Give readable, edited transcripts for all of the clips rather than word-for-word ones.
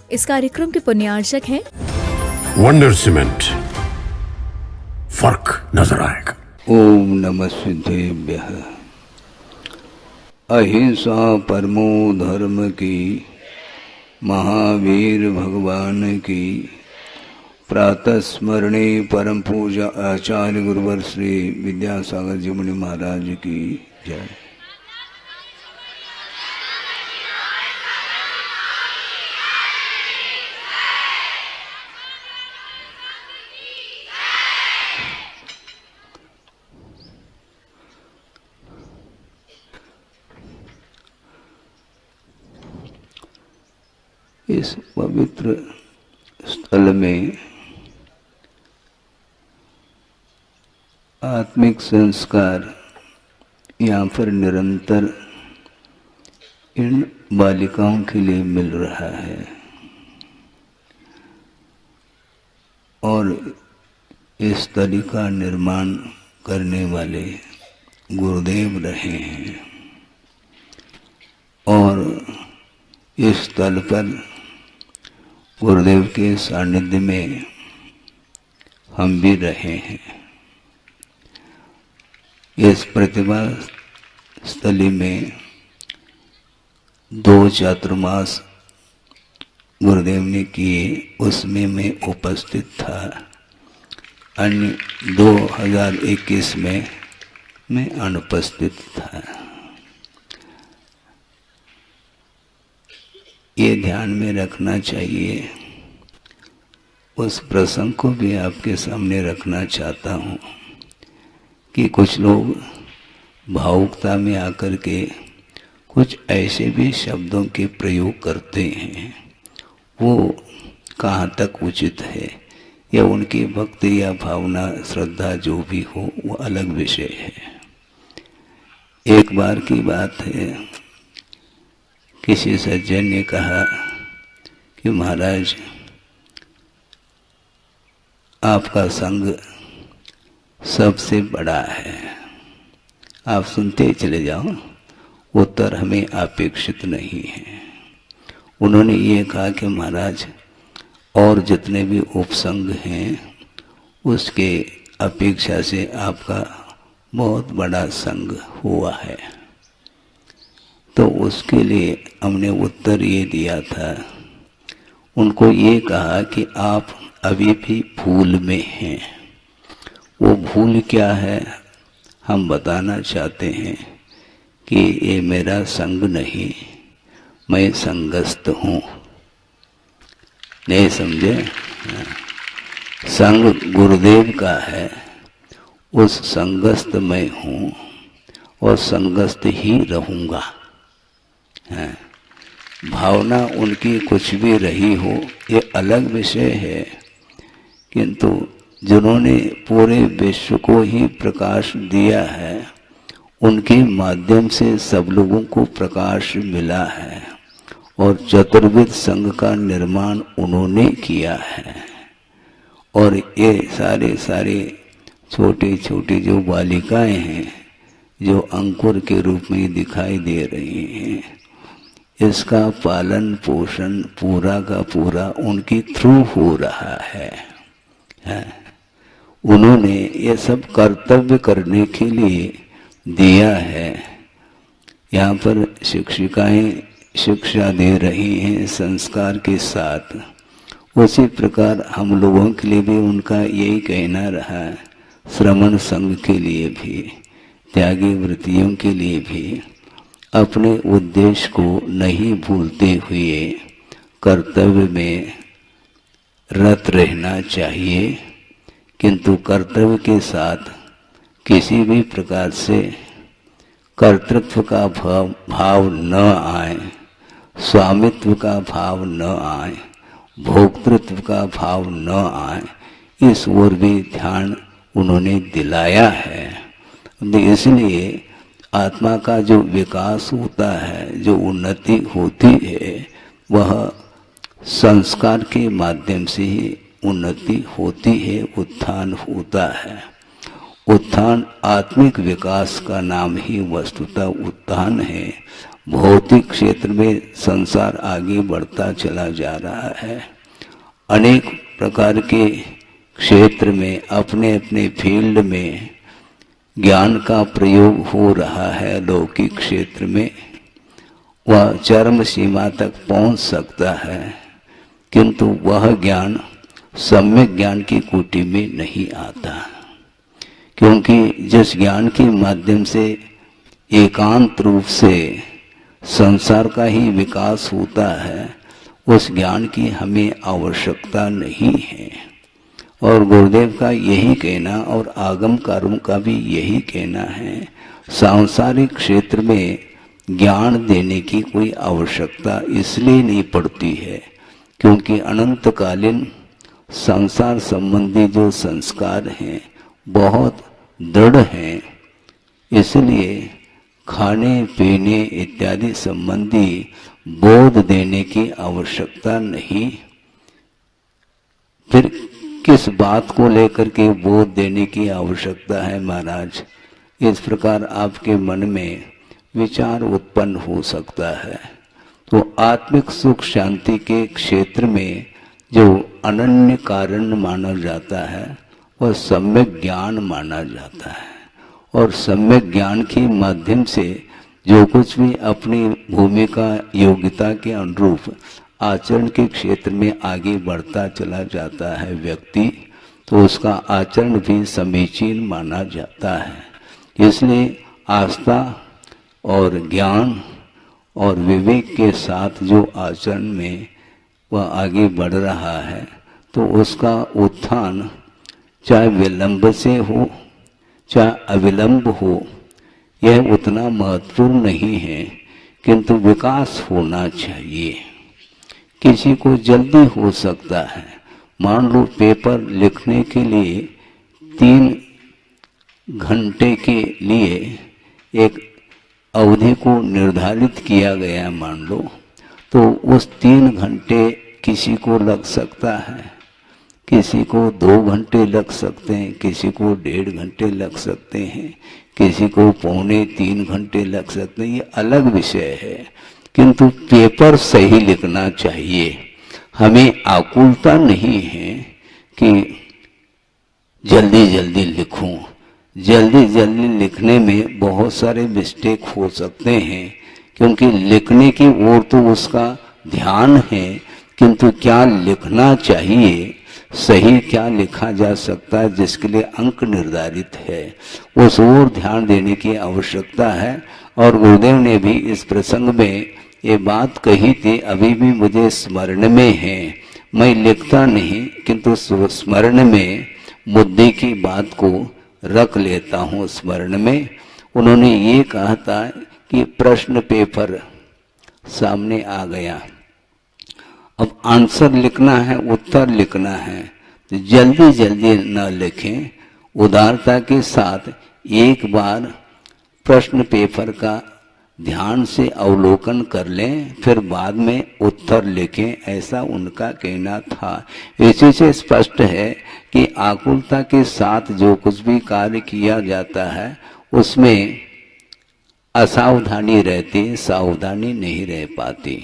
इस कार्यक्रम के पुण्यार्चक हैं वंडर सीमेंट, फर्क नजर आएगा। ओम नमः सिद्धेभ्यः। अहिंसा परमो धर्म की, महावीर भगवान की प्रातः स्मरणे परम पूजा आचार्य गुरुवर श्री विद्यासागर जी मुनि महाराज की जय। इस पवित्र स्थल में आत्मिक संस्कार यहाँ पर निरंतर इन बालिकाओं के लिए मिल रहा है और इस तरी का निर्माण करने वाले गुरुदेव रहे हैं और इस स्थल पर गुरुदेव के सानिध्य में हम भी रहे हैं। इस प्रतिभा स्थली में 2 चातुर्मास गुरुदेव ने किए, उसमें मैं उपस्थित था। अन्य 2021 में मैं अनुपस्थित था। ये ध्यान में रखना चाहिए। उस प्रसंग को भी आपके सामने रखना चाहता हूँ कि कुछ लोग भावुकता में आकर के कुछ ऐसे भी शब्दों के प्रयोग करते हैं, वो कहाँ तक उचित है या उनकी भक्ति या भावना श्रद्धा जो भी हो वो अलग विषय है। एक बार की बात है, किसी सज्जन ने कहा कि महाराज आपका संग सबसे बड़ा है, आप सुनते चले जाओ, उत्तर हमें अपेक्षित नहीं है। उन्होंने ये कहा कि महाराज और जितने भी उपसंग हैं उसके अपेक्षा से आपका बहुत बड़ा संग हुआ है। तो उसके लिए हमने उत्तर ये दिया था, उनको ये कहा कि आप अभी भी भूल में हैं। वो भूल क्या है हम बताना चाहते हैं कि ये मेरा संग नहीं, मैं संगस्त हूँ। नहीं समझे? संग गुरुदेव का है, उस संगस्त मैं हूँ और संगस्त ही रहूँगा। भावना उनकी कुछ भी रही हो ये अलग विषय है, किंतु जिन्होंने पूरे विश्व को ही प्रकाश दिया है उनके माध्यम से सब लोगों को प्रकाश मिला है और चतुर्विध संघ का निर्माण उन्होंने किया है। और ये सारे छोटी छोटी जो बालिकाएं हैं जो अंकुर के रूप में दिखाई दे रही हैं, इसका पालन पोषण पूरा का पूरा उनकी थ्रू हो रहा है। उन्होंने ये सब कर्तव्य करने के लिए दिया है। यहाँ पर शिक्षिकाएं शिक्षा दे रही हैं संस्कार के साथ, उसी प्रकार हम लोगों के लिए भी उनका यही कहना रहा है। श्रमण संघ के लिए भी, त्यागी वृत्तियों के लिए भी अपने उद्देश्य को नहीं भूलते हुए कर्तव्य में रत रहना चाहिए, किंतु कर्तव्य के साथ किसी भी प्रकार से कर्तृत्व का भाव न आए, स्वामित्व का भाव न आए, भोक्तृत्व का भाव न आए, इस ओर भी ध्यान उन्होंने दिलाया है। इसलिए आत्मा का जो विकास होता है, जो उन्नति होती है, वह संस्कार के माध्यम से ही उन्नति होती है, उत्थान होता है। उत्थान आत्मिक विकास का नाम ही वस्तुतः उत्थान है। भौतिक क्षेत्र में संसार आगे बढ़ता चला जा रहा है। अनेक प्रकार के क्षेत्र में अपने अपने फील्ड में ज्ञान का प्रयोग हो रहा है। लौकिक क्षेत्र में वह चरम सीमा तक पहुंच सकता है, किंतु वह ज्ञान सम्यक ज्ञान की कोटि में नहीं आता, क्योंकि जिस ज्ञान के माध्यम से एकांत रूप से संसार का ही विकास होता है, उस ज्ञान की हमें आवश्यकता नहीं है। और गुरुदेव का यही कहना और आगम कारों का भी यही कहना है, सांसारिक क्षेत्र में ज्ञान देने की कोई आवश्यकता इसलिए नहीं पड़ती है क्योंकि अनंतकालीन संसार संबंधी जो संस्कार हैं बहुत दृढ़ हैं। इसलिए खाने पीने इत्यादि संबंधी बोध देने की आवश्यकता नहीं। फिर किस बात को लेकर के बोध देने की आवश्यकता है महाराज? इस प्रकार आपके मन में विचार उत्पन्न हो सकता है। तो आत्मिक सुख शांति के क्षेत्र में जो अनन्य कारण माना जाता है वह सम्यक ज्ञान माना जाता है। और सम्यक ज्ञान के माध्यम से जो कुछ भी अपनी भूमिका योग्यता के अनुरूप आचरण के क्षेत्र में आगे बढ़ता चला जाता है व्यक्ति, तो उसका आचरण भी समीचीन माना जाता है। इसलिए आस्था और ज्ञान और विवेक के साथ जो आचरण में वह आगे बढ़ रहा है, तो उसका उत्थान चाहे विलंब से हो चाहे अविलंब हो, यह उतना महत्वपूर्ण नहीं है, किंतु विकास होना चाहिए। किसी को जल्दी हो सकता है, मान लो पेपर लिखने के लिए 3 घंटे के लिए एक अवधि को निर्धारित किया गया मान लो, तो उस 3 घंटे किसी को लग सकता है, किसी को 2 घंटे लग सकते हैं, किसी को 1.5 घंटे लग सकते हैं, किसी को 2.25-3 घंटे लग सकते हैं। ये अलग विषय है, किंतु पेपर सही लिखना चाहिए। हमें आकुलता नहीं है कि जल्दी जल्दी लिखूं। जल्दी जल्दी लिखने में बहुत सारे मिस्टेक हो सकते हैं, क्योंकि लिखने की ओर तो उसका ध्यान है, किंतु क्या लिखना चाहिए, सही क्या लिखा जा सकता है, जिसके लिए अंक निर्धारित है, उस ओर ध्यान देने की आवश्यकता है। और गुरुदेव ने भी इस प्रसंग में ये बात कही थी, अभी भी मुझे स्मरण में है। मैं लिखता नहीं, किंतु स्मरण में मुद्दे की बात को रख लेता हूँ स्मरण में। उन्होंने ये कहा था कि प्रश्न पेपर सामने आ गया, अब आंसर लिखना है, उत्तर लिखना है, तो जल्दी जल्दी न लिखें, उदारता के साथ एक बार प्रश्न पेपर का ध्यान से अवलोकन कर लें, फिर बाद में उत्तर लिखें, ऐसा उनका कहना था। इसी से स्पष्ट है कि आकुलता के साथ जो कुछ भी कार्य किया जाता है उसमें असावधानी रहती, सावधानी नहीं रह पाती।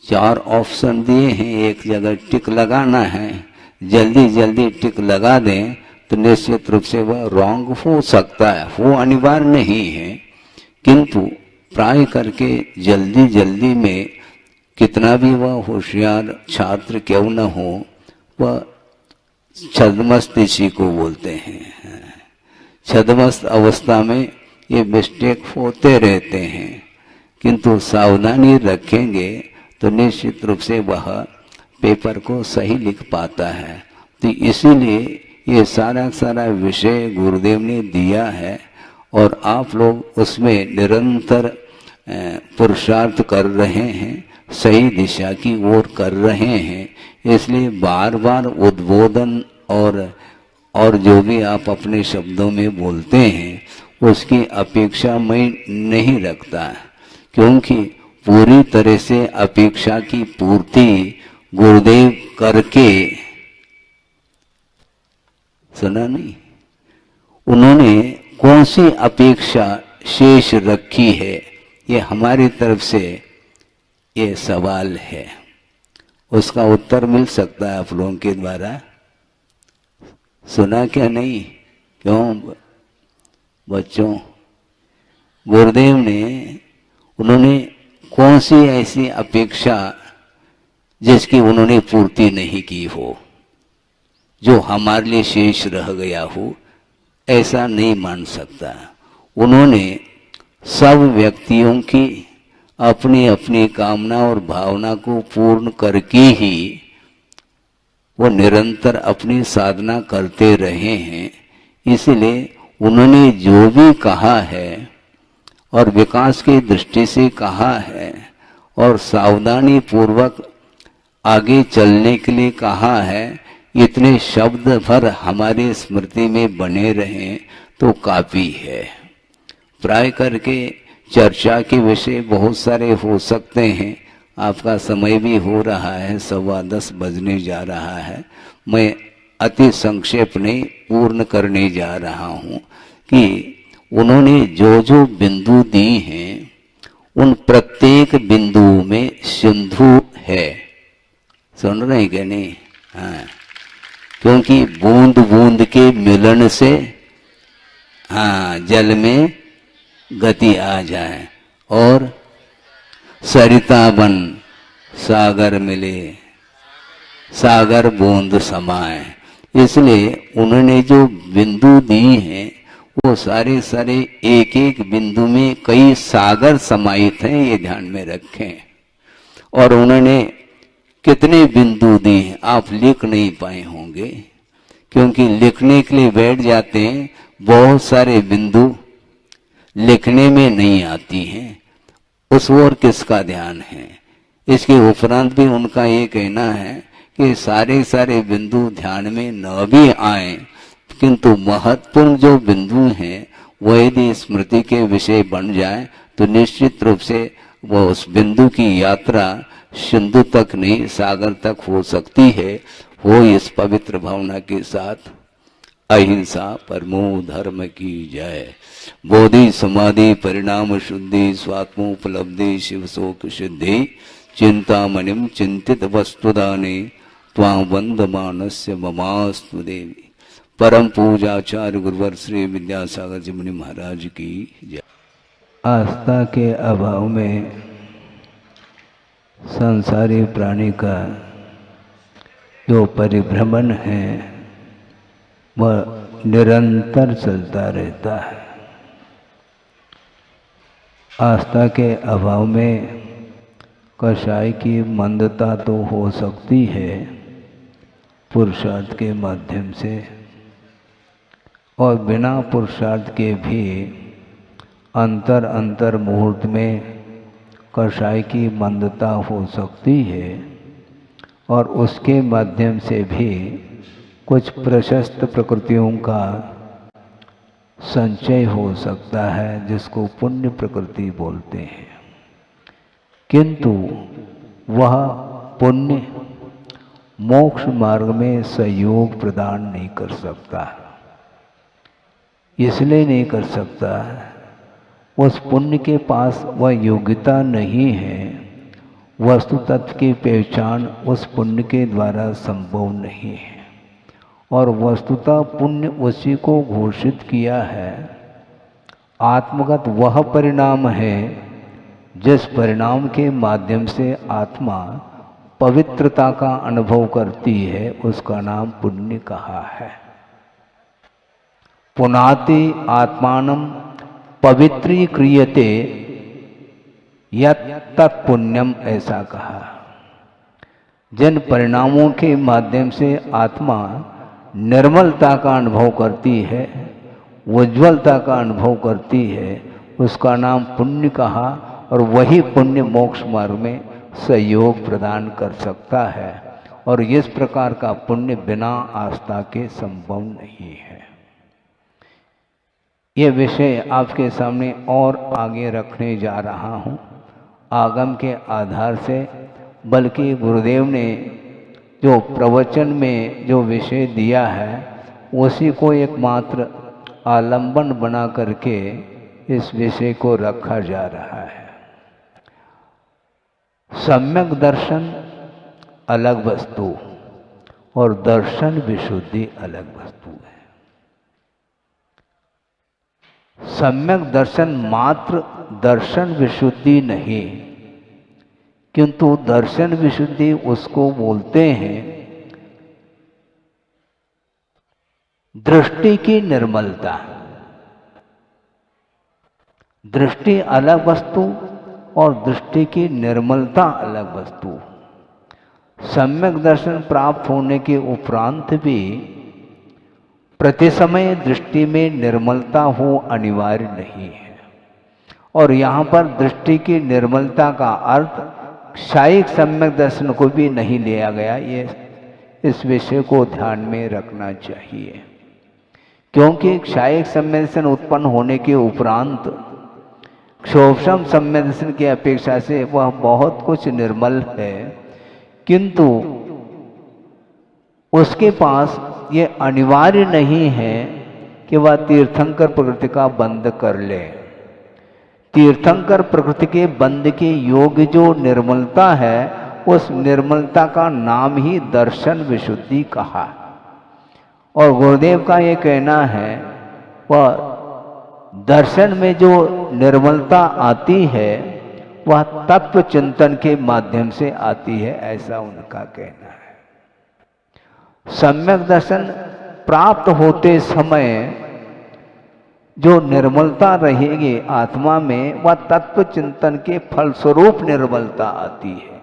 4 ऑप्शन दिए हैं, एक जगह टिक लगाना है, जल्दी जल्दी टिक लगा दें तो निश्चित रूप से वह रॉन्ग हो सकता है, वो अनिवार्य नहीं है, किंतु प्राय करके जल्दी जल्दी में कितना भी वह होशियार छात्र क्यों न हो, वह छद्मस्त इसी को बोलते हैं। छद्मस्त अवस्था में ये मिस्टेक होते रहते हैं, किंतु सावधानी रखेंगे तो निश्चित रूप से वह पेपर को सही लिख पाता है। तो इसीलिए ये सारा विषय गुरुदेव ने दिया है और आप लोग उसमें निरंतर पुरुषार्थ कर रहे हैं, सही दिशा की ओर कर रहे हैं। इसलिए बार बार उद्बोधन और जो भी आप अपने शब्दों में बोलते हैं उसकी अपेक्षा मैं नहीं रखता, क्योंकि पूरी तरह से अपेक्षा की पूर्ति गुरुदेव करके, सुना नहीं, उन्होंने कौन सी अपेक्षा शेष रखी है, ये हमारी तरफ से ये सवाल है। उसका उत्तर मिल सकता है आप लोगों के द्वारा। सुना क्या नहीं? क्यों बच्चों? गुरुदेव ने उन्होंने कौन सी ऐसी अपेक्षा जिसकी उन्होंने पूर्ति नहीं की हो, जो हमारे लिए शेष रह गया हो, ऐसा नहीं मान सकता। उन्होंने सब व्यक्तियों की अपनी अपनी कामना और भावना को पूर्ण करके ही वो निरंतर अपनी साधना करते रहे हैं। इसलिए उन्होंने जो भी कहा है और विकास की दृष्टि से कहा है और सावधानी पूर्वक आगे चलने के लिए कहा है, इतने शब्द भर हमारी स्मृति में बने रहें तो काफी है। प्राय करके चर्चा के विषय बहुत सारे हो सकते हैं। आपका समय भी हो रहा है, 10:15 बजने जा रहा है। मैं अति संक्षेप में पूर्ण करने जा रहा हूँ कि उन्होंने जो जो बिंदु दी हैं, उन प्रत्येक बिंदु में सिंधु है। सुन रहे हैं क्या नहीं? हाँ, क्योंकि बूंद बूंद के मिलन से हाँ जल में गति आ जाए और सरिता बन सागर मिले, सागर बूंद समाए। इसलिए उन्होंने जो बिंदु दी हैं वो सारे सारे एक एक बिंदु में कई सागर समाहित हैं, ये ध्यान में रखें। और उन्होंने कितने बिंदु दिए हैं आप लिख नहीं पाए होंगे, क्योंकि लिखने के लिए बैठ जाते हैं, बहुत सारे बिंदु लिखने में नहीं आती हैं। उस ओर किसका ध्यान है? इसके उपरांत भी उनका ये कहना है कि सारे सारे बिंदु ध्यान में न भी आए, किंतु महत्वपूर्ण जो बिंदु हैं वह यदि स्मृति के विषय बन जाए तो निश्चित रूप से वो उस बिंदु की यात्रा सिंधु तक नहीं सागर तक हो सकती है। हो इस पवित्र भावना के साथ। अहिंसा परमो धर्म की जय। बोधि समाधि परिणाम शुद्धि स्वात्मोपलब्धि शिव शोक सिद्धि चिंतामणिम चिंतित वस्तुदाने त्वां वंदमानस्य ममास्तु देवी। परम पूजाचार्य गुरुवर श्री विद्यासागर जी मुनि महाराज की जय। आस्था के अभाव में संसारी प्राणी का जो परिभ्रमण है वह निरंतर चलता रहता है। आस्था के अभाव में कषाय की मंदता तो हो सकती है पुरुषार्थ के माध्यम से, और बिना पुरुषार्थ के भी अंतर मुहूर्त में कषाय की मंदता हो सकती है, और उसके माध्यम से भी कुछ प्रशस्त प्रकृतियों का संचय हो सकता है, जिसको पुण्य प्रकृति बोलते हैं। किंतु वह पुण्य मोक्ष मार्ग में सहयोग प्रदान नहीं कर सकता। इसलिए नहीं कर सकता, उस पुण्य के पास वह योग्यता नहीं है। वस्तु तत्व की पहचान उस पुण्य के द्वारा संभव नहीं है, और वस्तुतः पुण्य उसी को घोषित किया है। आत्मगत वह परिणाम है जिस परिणाम के माध्यम से आत्मा पवित्रता का अनुभव करती है, उसका नाम पुण्य कहा है। पुनाति आत्मानं पवित्रीक्रियते यत् पुण्यम, ऐसा कहा। जिन परिणामों के माध्यम से आत्मा निर्मलता का अनुभव करती है, उज्ज्वलता का अनुभव करती है, उसका नाम पुण्य कहा। और वही पुण्य मोक्ष मार्ग में सहयोग प्रदान कर सकता है, और इस प्रकार का पुण्य बिना आस्था के संभव नहीं है। ये विषय आपके सामने और आगे रखने जा रहा हूँ आगम के आधार से, बल्कि गुरुदेव ने जो प्रवचन में जो विषय दिया है उसी को एकमात्र आलंबन बना करके इस विषय को रखा जा रहा है। सम्यक दर्शन अलग वस्तु और दर्शन विशुद्धि अलग वस्तु है। सम्यक दर्शन मात्र दर्शन विशुद्धि नहीं, किंतु दर्शन विशुद्धि उसको बोलते हैं दृष्टि की निर्मलता। दृष्टि अलग वस्तु और दृष्टि की निर्मलता अलग वस्तु। सम्यक दर्शन प्राप्त होने के उपरांत भी प्रति समय दृष्टि में निर्मलता हो अनिवार्य नहीं है। और यहाँ पर दृष्टि की निर्मलता का अर्थ क्षायिक सम्यक दर्शन को भी नहीं लिया गया। ये इस विषय को ध्यान में रखना चाहिए, क्योंकि क्षायिक सम्यक दर्शन उत्पन्न होने के उपरांत क्षोभम सम्यक दर्शन की अपेक्षा से वह बहुत कुछ निर्मल है, किंतु उसके पास ये अनिवार्य नहीं है कि वह तीर्थंकर प्रकृति का बंध कर ले। तीर्थंकर प्रकृति के बंध के योग्य जो निर्मलता है, उस निर्मलता का नाम ही दर्शन विशुद्धि कहा। और गुरुदेव का ये कहना है वह दर्शन में जो निर्मलता आती है वह तत्व चिंतन के माध्यम से आती है, ऐसा उनका कहना है। सम्यक दर्शन प्राप्त होते समय जो निर्मलता रहेगी आत्मा में, वह तत्व चिंतन के फलस्वरूप निर्मलता आती है।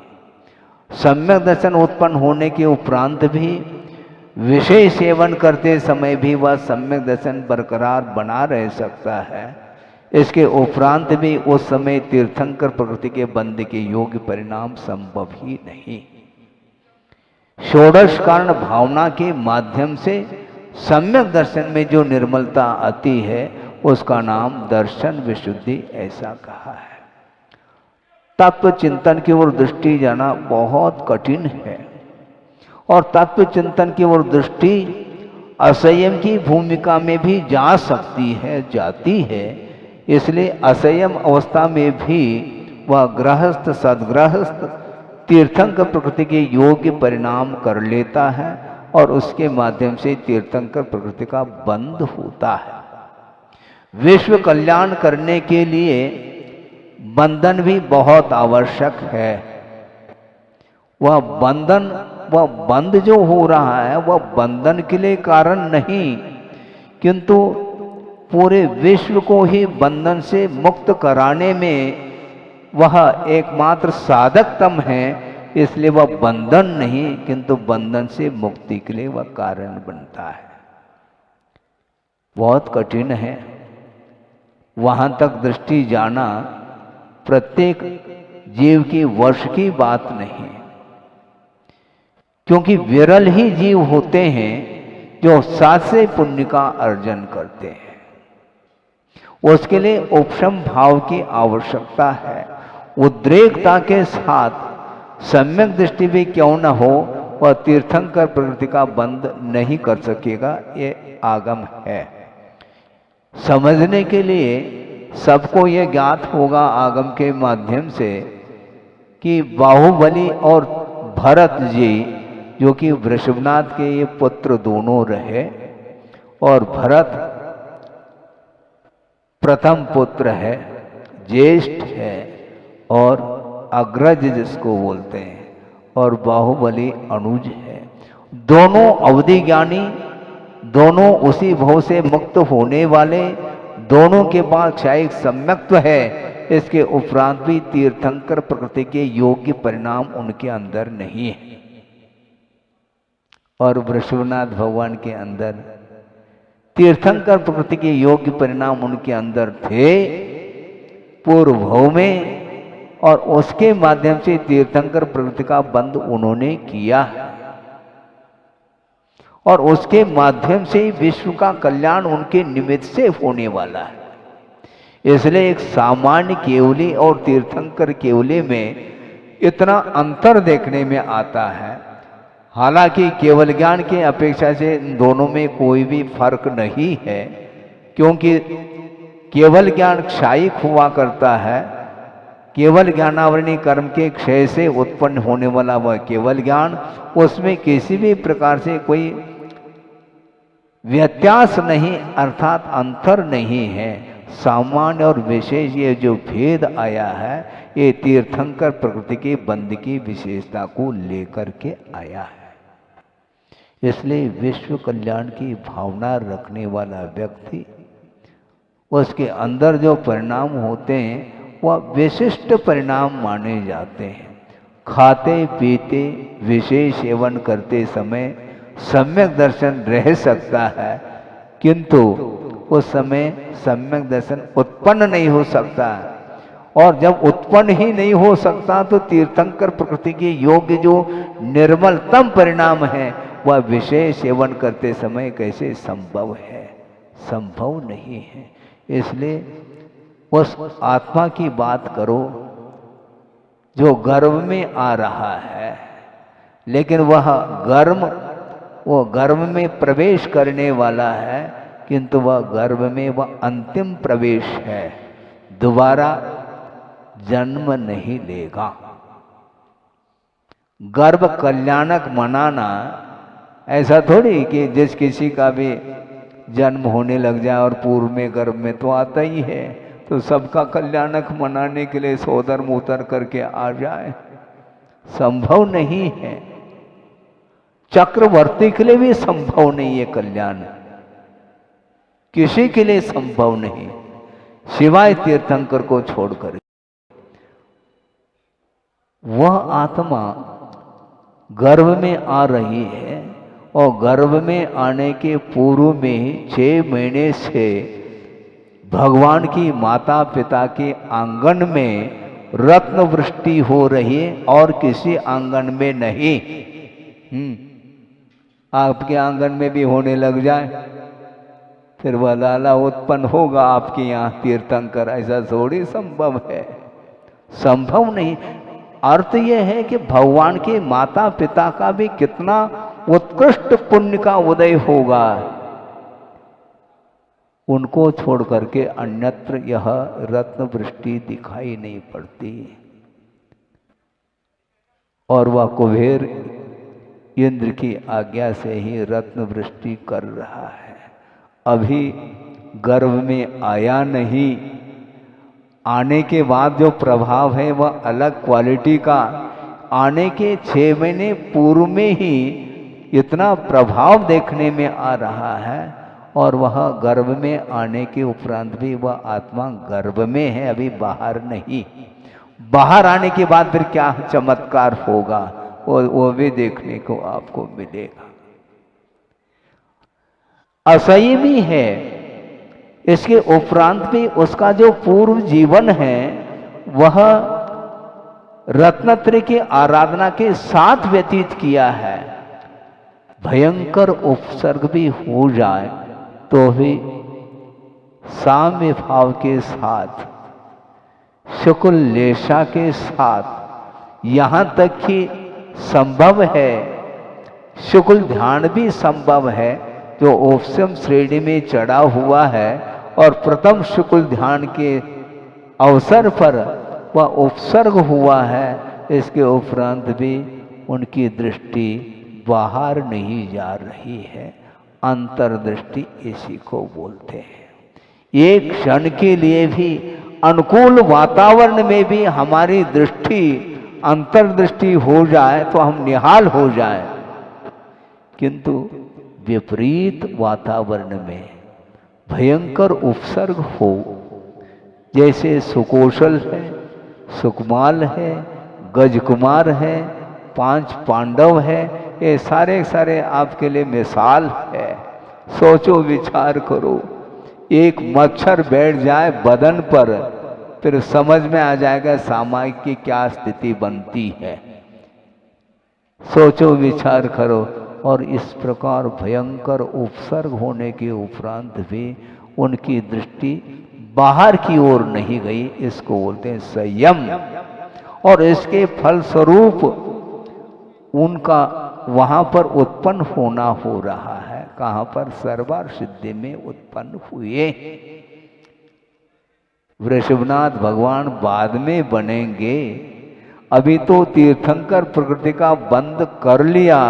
सम्यक दर्शन उत्पन्न होने के उपरांत भी विषय सेवन करते समय भी वह सम्यक दर्शन बरकरार बना रह सकता है। इसके उपरांत भी उस समय तीर्थंकर प्रकृति के बंध के योग्य परिणाम संभव ही नहीं। षोडश कारण भावना के माध्यम से सम्यक दर्शन में जो निर्मलता आती है उसका नाम दर्शन विशुद्धि ऐसा कहा है। तत्व चिंतन की ओर दृष्टि जाना बहुत कठिन है, और तत्व चिंतन की ओर दृष्टि असंयम की भूमिका में भी जा सकती है, जाती है। इसलिए असंयम अवस्था में भी वह गृहस्थ सदगृहस्थ तीर्थंकर प्रकृति के योग्य परिणाम कर लेता है, और उसके माध्यम से तीर्थंकर प्रकृति का बंध होता है। विश्व कल्याण करने के लिए बंधन भी बहुत आवश्यक है। वह बंध जो हो रहा है वह बंधन के लिए कारण नहीं, किंतु पूरे विश्व को ही बंधन से मुक्त कराने में वह एकमात्र साधकतम है। इसलिए वह बंधन नहीं, किंतु बंधन से मुक्ति के लिए वह कारण बनता है। बहुत कठिन है, वहां तक दृष्टि जाना प्रत्येक जीव की वश की बात नहीं, क्योंकि विरल ही जीव होते हैं जो सासे पुण्य का अर्जन करते हैं। उसके लिए उपशम भाव की आवश्यकता है। उद्रेकता के साथ सम्यक दृष्टि भी क्यों न हो, वह तीर्थंकर प्रकृति का बंध नहीं कर सकेगा। ये आगम है। समझने के लिए सबको ये ज्ञात होगा आगम के माध्यम से कि बाहुबली और भरत जी, जो कि वृषभनाथ के ये पुत्र दोनों रहे, और भरत प्रथम पुत्र है, ज्येष्ठ है और अग्रज जिसको बोलते हैं, और बाहुबली अनुज है। दोनों अवधि ज्ञानी, दोनों उसी भव से मुक्त होने वाले, दोनों के पास क्षायिक सम्यक्त्व है। इसके उपरांत भी तीर्थंकर प्रकृति के योग्य परिणाम उनके अंदर नहीं है, और वृषभनाथ भगवान के अंदर तीर्थंकर प्रकृति के योग्य परिणाम उनके अंदर थे पूर्व भव में, और उसके माध्यम से तीर्थंकर प्रकृति का बंध उन्होंने किया, और उसके माध्यम से विश्व का कल्याण उनके निमित्त से होने वाला है। इसलिए एक सामान्य केवली और तीर्थंकर केवली में इतना अंतर देखने में आता है। हालांकि केवल ज्ञान के अपेक्षा से इन दोनों में कोई भी फर्क नहीं है, क्योंकि केवल ज्ञान क्षायिक हुआ करता है। केवल ज्ञानावरणी कर्म के क्षय से उत्पन्न होने वाला वह केवल ज्ञान, उसमें किसी भी प्रकार से कोई व्यत्यास नहीं, अर्थात अंतर नहीं है। सामान्य और विशेष ये जो भेद आया है, ये तीर्थंकर प्रकृति के बंध की विशेषता को लेकर के आया है। इसलिए विश्व कल्याण की भावना रखने वाला व्यक्ति, उसके अंदर जो परिणाम होते हैं वह विशिष्ट परिणाम माने जाते हैं। खाते पीते विशेष सेवन करते समय सम्यक दर्शन रह सकता है, किंतु उस समय सम्यक दर्शन उत्पन्न नहीं हो सकता। और जब उत्पन्न ही नहीं हो सकता तो तीर्थंकर प्रकृति के योग्य जो निर्मलतम परिणाम है वह विशेष सेवन करते समय कैसे संभव है? संभव नहीं है। इसलिए उस आत्मा की बात करो जो गर्भ में आ रहा है, लेकिन वो गर्भ में प्रवेश करने वाला है, किंतु वह गर्भ में वह अंतिम प्रवेश है, दोबारा जन्म नहीं लेगा। गर्भ कल्याणक मनाना ऐसा थोड़ी कि जिस किसी का भी जन्म होने लग जाए और पूर्व में गर्भ में तो आता ही है, तो सबका कल्याणक मनाने के लिए सोदर उतर करके आ जाए, संभव नहीं है। चक्रवर्ती के लिए भी संभव नहीं है कल्याण, किसी के लिए संभव नहीं, सिवाय तीर्थंकर को छोड़कर। वह आत्मा गर्भ में आ रही है और गर्भ में आने के पूर्व में 6 महीने से भगवान की माता पिता के आंगन में रत्न वृष्टि हो रही है और किसी आंगन में नहीं। आपके आंगन में भी होने लग जाए फिर वह लाला उत्पन्न होगा आपके यहाँ तीर्थंकर, ऐसा थोड़ी संभव है, संभव नहीं। अर्थ यह है कि भगवान के माता पिता का भी कितना उत्कृष्ट पुण्य का उदय होगा, उनको छोड़ करके अन्यत्र यह रत्न वृष्टि दिखाई नहीं पड़ती। और वह कुबेर इंद्र की आज्ञा से ही रत्न वृष्टि कर रहा है। अभी गर्भ में आया नहीं, आने के बाद जो प्रभाव है वह अलग क्वालिटी का। आने के 6 महीने पूर्व में ही इतना प्रभाव देखने में आ रहा है, और वह गर्भ में आने के उपरांत भी वह आत्मा गर्भ में है, अभी बाहर नहीं। बाहर आने के बाद फिर क्या चमत्कार होगा वो भी देखने को आपको मिलेगा। असंयमी है, इसके उपरांत भी उसका जो पूर्व जीवन है वह रत्नत्रय की आराधना के साथ व्यतीत किया है। भयंकर उपसर्ग भी हो जाए तो भी साम्य भाव के साथ, शुक्ल लेशा के साथ, यहाँ तक कि संभव है शुक्ल ध्यान भी संभव है, जो उपशम श्रेणी में चढ़ा हुआ है और प्रथम शुक्ल ध्यान के अवसर पर वह उपसर्ग हुआ है। इसके उपरांत भी उनकी दृष्टि बाहर नहीं जा रही है, अंतर्दृष्टि इसी को बोलते हैं। एक क्षण के लिए भी अनुकूल वातावरण में भी हमारी दृष्टि अंतर्दृष्टि हो जाए तो हम निहाल हो जाए, किंतु विपरीत वातावरण में भयंकर उपसर्ग हो, जैसे सुकोशल है, सुकमाल है, गजकुमार है, 5 पांडव है, ये सारे सारे आपके लिए मिसाल है। सोचो विचार करो, एक मच्छर बैठ जाए बदन पर फिर समझ में आ जाएगा सामायिक की क्या स्थिति बनती है। सोचो विचार करो। और इस प्रकार भयंकर उपसर्ग होने के उपरांत भी उनकी दृष्टि बाहर की ओर नहीं गई, इसको बोलते हैं संयम। और इसके फलस्वरूप उनका वहां पर उत्पन्न होना हो रहा है। कहां पर? सर्वार सिद्धि में उत्पन्न हुए। वृषभनाथ भगवान बाद में बनेंगे, अभी तो तीर्थंकर प्रकृति का बंद कर लिया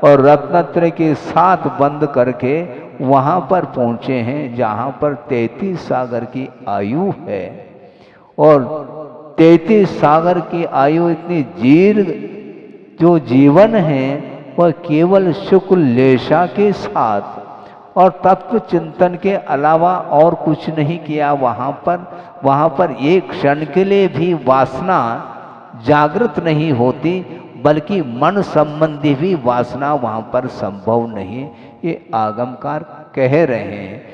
और रत्नत्रय के साथ बंद करके वहां पर पहुंचे हैं जहां पर 33 सागर की आयु है। और 33 सागर की आयु इतनी दीर्घ जो जीवन है वह केवल शुक्ल लेशा के साथ और तत्व चिंतन के अलावा और कुछ नहीं किया। वहां पर एक क्षण के लिए भी वासना जागृत नहीं होती, बल्कि मन संबंधी भी वासना वहां पर संभव नहीं, ये आगमकार कह रहे हैं।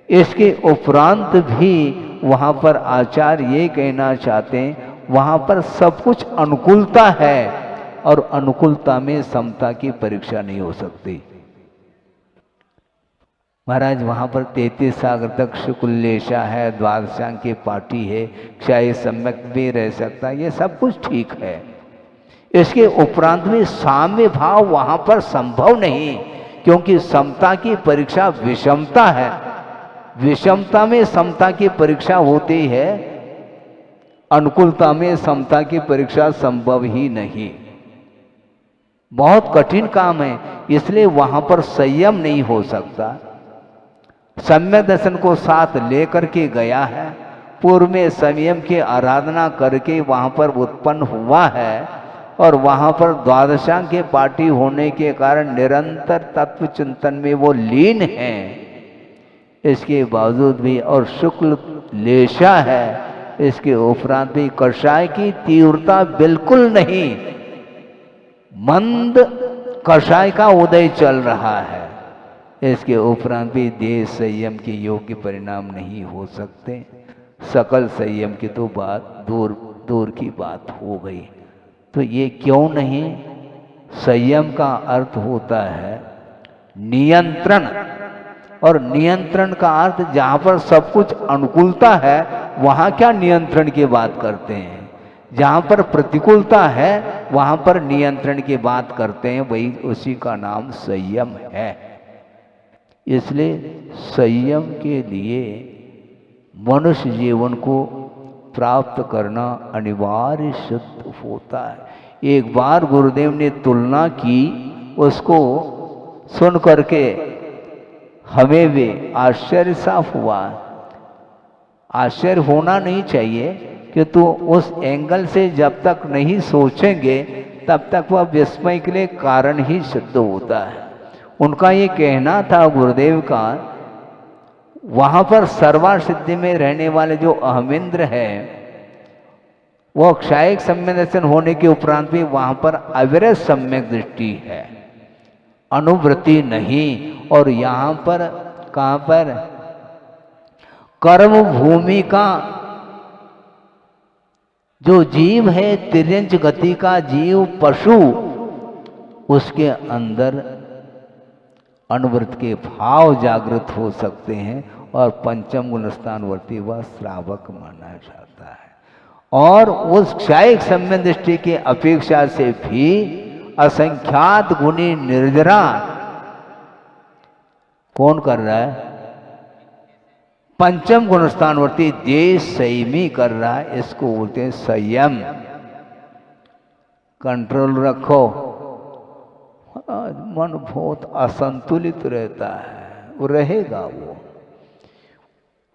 इसके उपरांत भी वहां पर आचार्य ये कहना चाहते हैं, वहां पर सब कुछ अनुकूलता है और अनुकूलता में समता की परीक्षा नहीं हो सकती। महाराज वहां पर 33 सागर तक शुक्लेशा है, द्वादशांग की पार्टी है, क्षय सम्यक भी रह सकता है, ये सब कुछ ठीक है। इसके उपरांत में साम्य भाव वहां पर संभव नहीं, क्योंकि समता की परीक्षा विषमता है। विषमता में समता की परीक्षा होती है, अनुकूलता में समता की परीक्षा संभव ही नहीं। बहुत कठिन काम है, इसलिए वहां पर संयम नहीं हो सकता। सम्यक दर्शन को साथ लेकर के गया है, पूर्व में संयम की आराधना करके वहां पर उत्पन्न हुआ है और वहां पर द्वादशांग के पार्टी होने के कारण निरंतर तत्व चिंतन में वो लीन है। इसके बावजूद भी और शुक्ल लेशा है, इसके उपरांत भी कषाय की तीव्रता बिल्कुल नहीं, मंद कषाय का उदय चल रहा है। इसके उपरांत भी देह संयम के योग्य परिणाम नहीं हो सकते। सकल संयम की तो बात दूर की बात हो गई। तो ये क्यों नहीं? संयम का अर्थ होता है नियंत्रण, और नियंत्रण का अर्थ जहां पर सब कुछ अनुकूलता है वहां क्या नियंत्रण की बात करते हैं, जहां पर प्रतिकूलता है वहां पर नियंत्रण की बात करते हैं, वही उसी का नाम संयम है। इसलिए संयम के लिए मनुष्य जीवन को प्राप्त करना अनिवार्य सिद्ध होता है। एक बार गुरुदेव ने तुलना की, उसको सुन करके हमें भी आश्चर्य साफ हुआ। आश्चर्य होना नहीं चाहिए, कि तो उस एंगल से जब तक नहीं सोचेंगे तब तक वह विस्मय के लिए कारण ही सिद्ध होता है। उनका ये कहना था गुरुदेव का, वहां पर सर्वार सिद्धि में रहने वाले जो अहमिंद्र है वो क्षायिक सम्यक दर्शन होने के उपरांत भी वहां पर अविरत सम्यक दृष्टि है, अनुवृत्ति नहीं। और यहां पर कहां पर? कर्म भूमि का जो जीव है, तिर्यंच गति का जीव पशु, उसके अंदर अनुवृत्त के भाव जागृत हो सकते हैं और पंचम गुण स्थानवर्ती व श्रावक माना जाता है। और उस क्षायिक सम्यक दृष्टि की अपेक्षा से भी असंख्यात गुणी निर्जरा कौन कर रहा है? पंचम गुण स्थानवर्ती देश संयमी कर रहा है। इसको बोलते हैं संयम। कंट्रोल रखो। मन बहुत असंतुलित रहता है, वो रहेगा। वो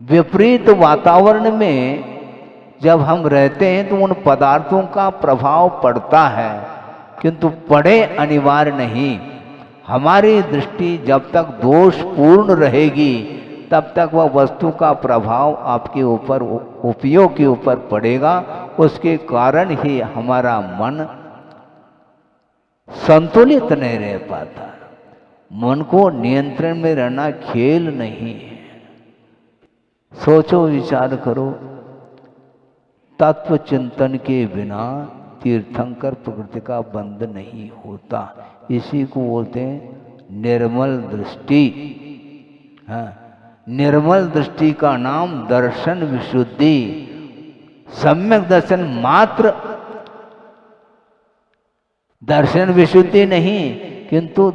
विपरीत वातावरण में जब हम रहते हैं तो उन पदार्थों का प्रभाव पड़ता है, किंतु पड़े अनिवार्य नहीं। हमारी दृष्टि जब तक दोषपूर्ण रहेगी तब तक वह वस्तु का प्रभाव आपके ऊपर, उपयोग के ऊपर पड़ेगा। उसके कारण ही हमारा मन संतुलित नहीं रह पाता। मन को नियंत्रण में रहना खेल नहीं है। सोचो, विचार करो, तत्व चिंतन के बिना तीर्थंकर प्रकृति का बंध नहीं होता। इसी को बोलते हैं निर्मल दृष्टि। हाँ, निर्मल दृष्टि का नाम दर्शन विशुद्धि। सम्यक दर्शन मात्र दर्शन विशुद्धि नहीं, किंतु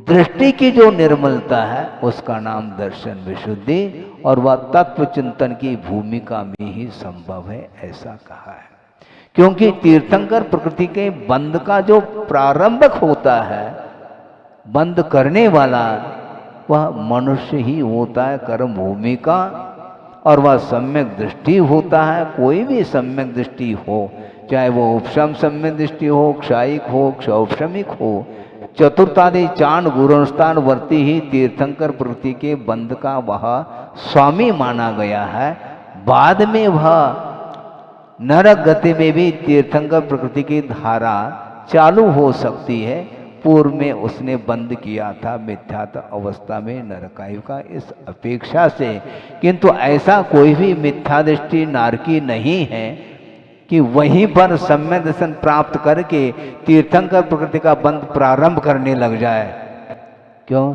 दृष्टि की जो निर्मलता है उसका नाम दर्शन विशुद्धि, और वह तत्व चिंतन की भूमिका में ही संभव है, ऐसा कहा है। क्योंकि तीर्थंकर प्रकृति के बंध का जो प्रारंभक होता है, बंद करने वाला, वह मनुष्य ही होता है, कर्म भूमि का, और वह सम्यक दृष्टि होता है। कोई भी सम्यक दृष्टि हो, चाहे वो उपशम सम्यक दृष्टि हो, क्षायिक हो, क्षौपशमिक हो, चतुर्थादि चांद गुरुस्थान वर्ती ही तीर्थंकर प्रकृति के बंध का वह स्वामी माना गया है। बाद में वह नरक गति में भी तीर्थंकर प्रकृति की धारा चालू हो सकती है। पूर्व में उसने बंद किया था मिथ्यात्व अवस्था में नरकायु का, इस अपेक्षा से। किंतु ऐसा कोई भी मिथ्या दृष्टि नारकी नहीं है कि वहीं पर सम्यक दर्शन प्राप्त करके तीर्थंकर प्रकृति का बंध प्रारंभ करने लग जाए। क्यों?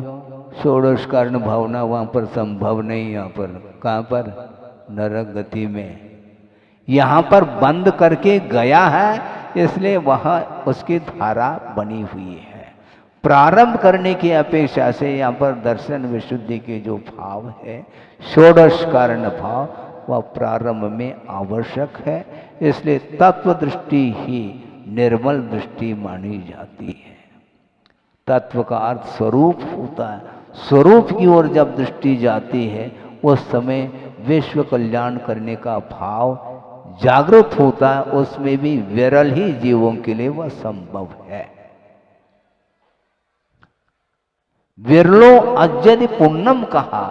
षोडश कारण भावना वहां पर संभव नहीं। यहाँ पर कहाँ पर? नरक गति में। यहाँ पर बंद करके गया है, इसलिए वह उसकी धारा बनी हुई है। प्रारंभ करने की अपेक्षा से यहाँ पर दर्शन विशुद्धि के जो भाव है, षोडश कारण भाव, वह प्रारंभ में आवश्यक है। इसलिए तत्व दृष्टि ही निर्मल दृष्टि मानी जाती है। तत्व का अर्थ स्वरूप होता है। स्वरूप की ओर जब दृष्टि जाती है, उस समय विश्व कल्याण करने का भाव जागृत होता है। उसमें भी विरल ही जीवों के लिए वह संभव है। विरलो अज्जदि पुण्यम कहा,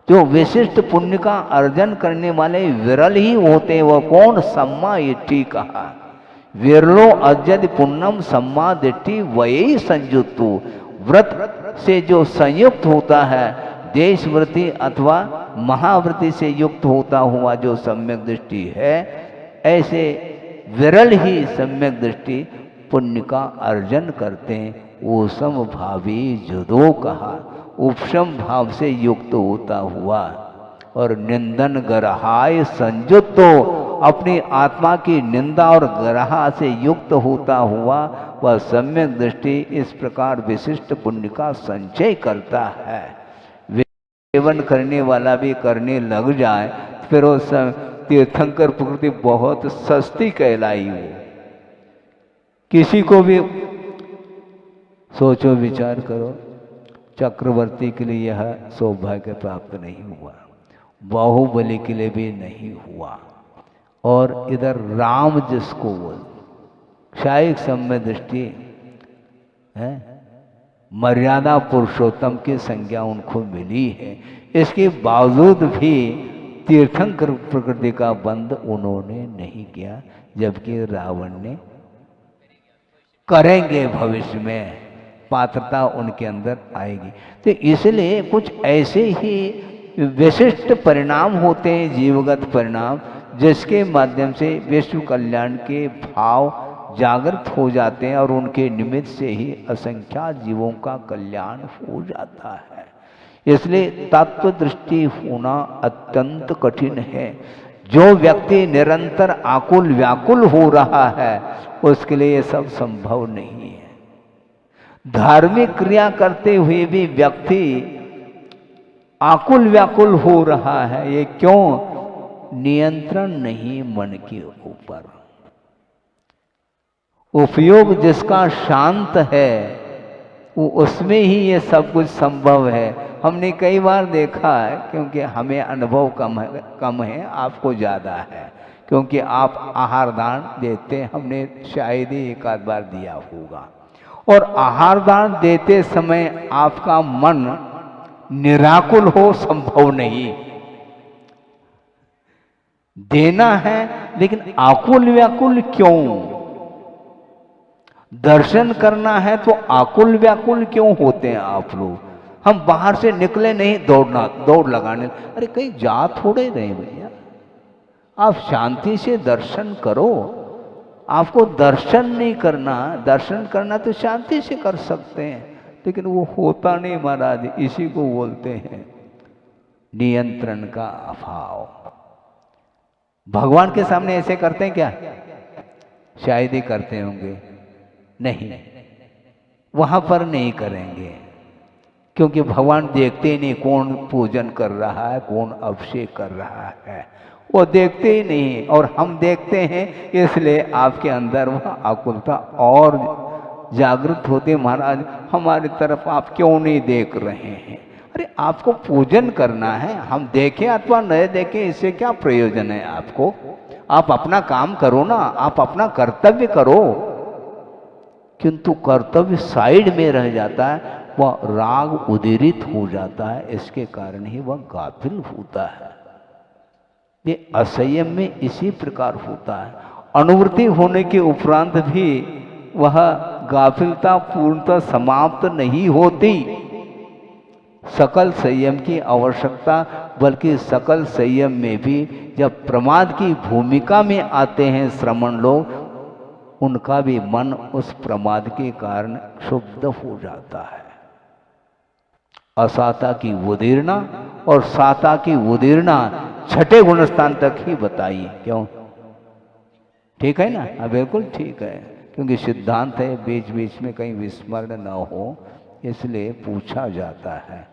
जो विशिष्ट पुण्य का अर्जन करने वाले विरल ही होते, वह कौन? सम्मा दिट्ठि कहा। विरलो अज्जदि पुण्यम सम्मा दिट्ठि वही संयुक्तो, व्रत से जो संयुक्त होता है, देशवृत्ति अथवा महावृत्ति से युक्त होता हुआ जो सम्यक दृष्टि है, ऐसे विरल ही सम्यक दृष्टि पुण्य का अर्जन करते हैं। ओसम भावी जुदो कहा, उपशम भाव से युक्त होता हुआ, और निंदन ग्रहाय संयुक्तो, अपनी आत्मा की निंदा और ग्रहा से युक्त होता हुआ वह सम्यक दृष्टि इस प्रकार विशिष्ट पुण्य का संचय करता है। सेवन करने वाला भी करने लग जाए, फिर उस तीर्थंकर प्रकृति बहुत सस्ती कहलाई हो। किसी को भी सोचो, विचार करो, चक्रवर्ती के लिए यह सौभाग्य प्राप्त नहीं हुआ, बाहुबली के लिए भी नहीं हुआ, और इधर राम जिसको बोल, क्षायिक सम्य दृष्टि है, मर्यादा पुरुषोत्तम की संज्ञा उनको मिली है। इसके बावजूद भी तीर्थंकर प्रकृति का बंध उन्होंने नहीं किया, जबकि रावण ने करेंगे। भविष्य में पात्रता उनके अंदर आएगी। तो इसलिए कुछ ऐसे ही विशिष्ट परिणाम होते हैं, जीवगत परिणाम, जिसके माध्यम से विश्व कल्याण के भाव जागृत हो जाते हैं, और उनके निमित्त से ही असंख्यात जीवों का कल्याण हो जाता है। इसलिए तत्व दृष्टि होना अत्यंत कठिन है। जो व्यक्ति निरंतर आकुल व्याकुल हो रहा है, उसके लिए ये सब संभव नहीं है। धार्मिक क्रिया करते हुए भी व्यक्ति आकुल व्याकुल हो रहा है, ये क्यों? नियंत्रण नहीं मन के ऊपर। उपयोग जिसका शांत है, वो उसमें ही ये सब कुछ संभव है। हमने कई बार देखा है, क्योंकि हमें अनुभव कम है, आपको ज़्यादा है, क्योंकि आप आहार दान देते हैं, हमने शायद ही एक आध बार दिया होगा। और आहार दान देते समय आपका मन निराकुल हो, संभव नहीं। देना है, लेकिन आकुल व्याकुल क्यों? दर्शन करना है तो आकुल व्याकुल क्यों होते हैं आप लोग? हम बाहर से निकले नहीं, दौड़ लगाने, अरे कहीं जा थोड़े नहीं भैया, आप शांति से दर्शन करो। आपको दर्शन नहीं करना, दर्शन करना तो शांति से कर सकते हैं, लेकिन वो होता नहीं महाराज। इसी को बोलते हैं नियंत्रण का अभाव। भगवान के सामने ऐसे करते हैं क्या? शायद ही करते होंगे। नहीं, वहां पर नहीं करेंगे, क्योंकि भगवान देखते ही नहीं कौन पूजन कर रहा है, कौन अभिषेक कर रहा है, वो देखते ही नहीं। और हम देखते हैं, इसलिए आपके अंदर वह आकुलता और जागृत होती है। महाराज हमारी तरफ आप क्यों नहीं देख रहे हैं? अरे आपको पूजन करना है, हम देखें अथवा न देखें इससे क्या प्रयोजन है आपको? आप अपना काम करो ना, आप अपना कर्तव्य करो। किंतु कर्तव्य साइड में रह जाता है, वह राग उदीरित हो जाता है, इसके कारण ही वह गाफिल होता है। ये असंयम में इसी प्रकार होता है। अनुवृत्ति होने के उपरांत भी वह गाफिलता पूर्णतः समाप्त नहीं होती। सकल संयम की आवश्यकता, बल्कि सकल संयम में भी जब प्रमाद की भूमिका में आते हैं श्रमण लोग, उनका भी मन उस प्रमाद के कारण क्षुब्ध हो जाता है। असाता की उदीर्णा और साता की उदीर्णा छठे गुण स्थान तक ही बताइए। क्यों? ठीक है ना? हाँ बिल्कुल ठीक है, क्योंकि सिद्धांत है, बीच बीच में कहीं विस्मरण न हो, इसलिए पूछा जाता है।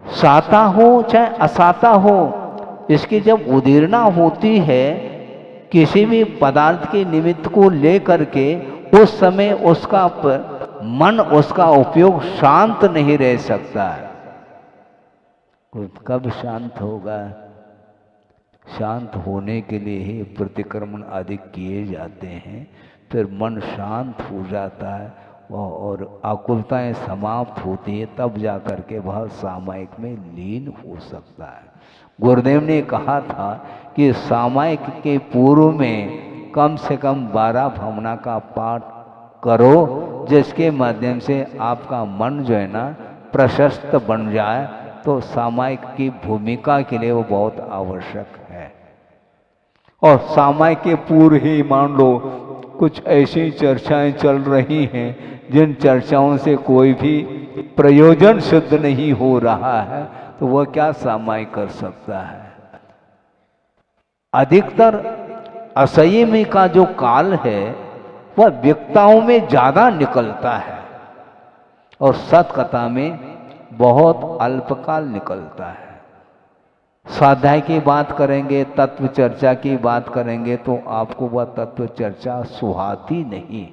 साता हो चाहे असाता हो, इसकी जब उदीर्णा होती है किसी भी पदार्थ के निमित्त को लेकर के, उस समय उसका मन, उसका उपयोग शांत नहीं रह सकता है। कब शांत होगा? शांत होने के लिए ही प्रतिक्रमण आदि किए जाते हैं, फिर मन शांत हो जाता है और आकुलताएं समाप्त होती है, तब जाकर के वह सामायिक में लीन हो सकता है। गुरुदेव ने कहा था कि सामायिक के पूर्व में कम से कम 12 भावना का पाठ करो, जिसके माध्यम से आपका मन जो है ना प्रशस्त बन जाए। तो सामायिक की भूमिका के लिए वो बहुत आवश्यक है। और सामायिक के पूर्व ही मान लो कुछ ऐसी चर्चाएं चल रही हैं जिन चर्चाओं से कोई भी प्रयोजन सिद्ध नहीं हो रहा है, तो वह क्या सामायिक कर सकता है? अधिकतर असंयमी का जो काल है वह व्यक्ताओं में ज्यादा निकलता है और सतकथा में बहुत अल्पकाल निकलता है। स्वाध्याय की बात करेंगे, तत्व चर्चा की बात करेंगे, तो आपको वह तत्व चर्चा सुहाती नहीं,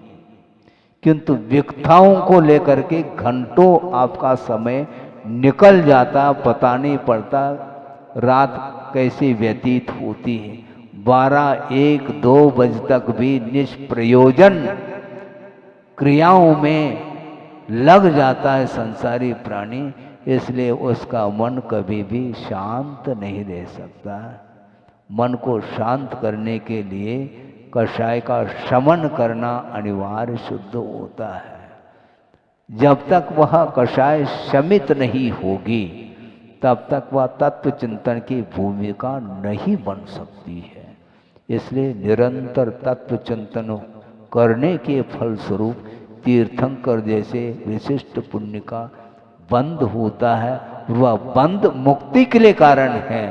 किंतु व्यक्ताओं को लेकर के घंटों आपका समय निकल जाता, पता नहीं पड़ता रात कैसी व्यतीत होती है। 12, 1, 2 बजे तक भी निष्प्रयोजन क्रियाओं में लग जाता है संसारी प्राणी, इसलिए उसका मन कभी भी शांत नहीं रह सकता। मन को शांत करने के लिए कषाय का शमन करना अनिवार्य शुद्ध होता है। जब तक वह कषाय शमित नहीं होगी, तब तक वह तत्व चिंतन की भूमिका नहीं बन सकती है। इसलिए निरंतर तत्व चिंतन करने के फलस्वरूप तीर्थंकर जैसे विशिष्ट पुण्य का बंध होता है। वह बंध मुक्ति के लिए कारण है,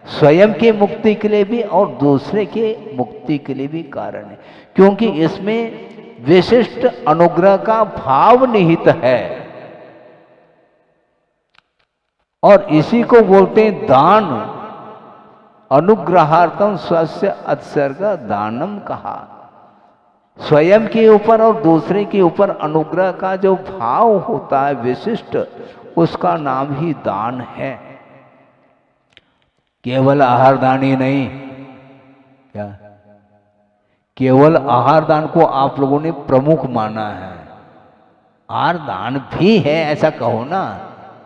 स्वयं के मुक्ति के लिए भी और दूसरे के मुक्ति के लिए भी कारण है, क्योंकि इसमें विशिष्ट अनुग्रह का भाव निहित है। और इसी को बोलते हैं दान। अनुग्रहार्थम स्वस्य अत्सर्ग दानम कहा। स्वयं के ऊपर और दूसरे के ऊपर अनुग्रह का जो भाव होता है विशिष्ट, उसका नाम ही दान है। केवल आहार दान ही नहीं, क्या केवल आहार दान को आप लोगों ने प्रमुख माना है? आहार दान भी है ऐसा कहो ना,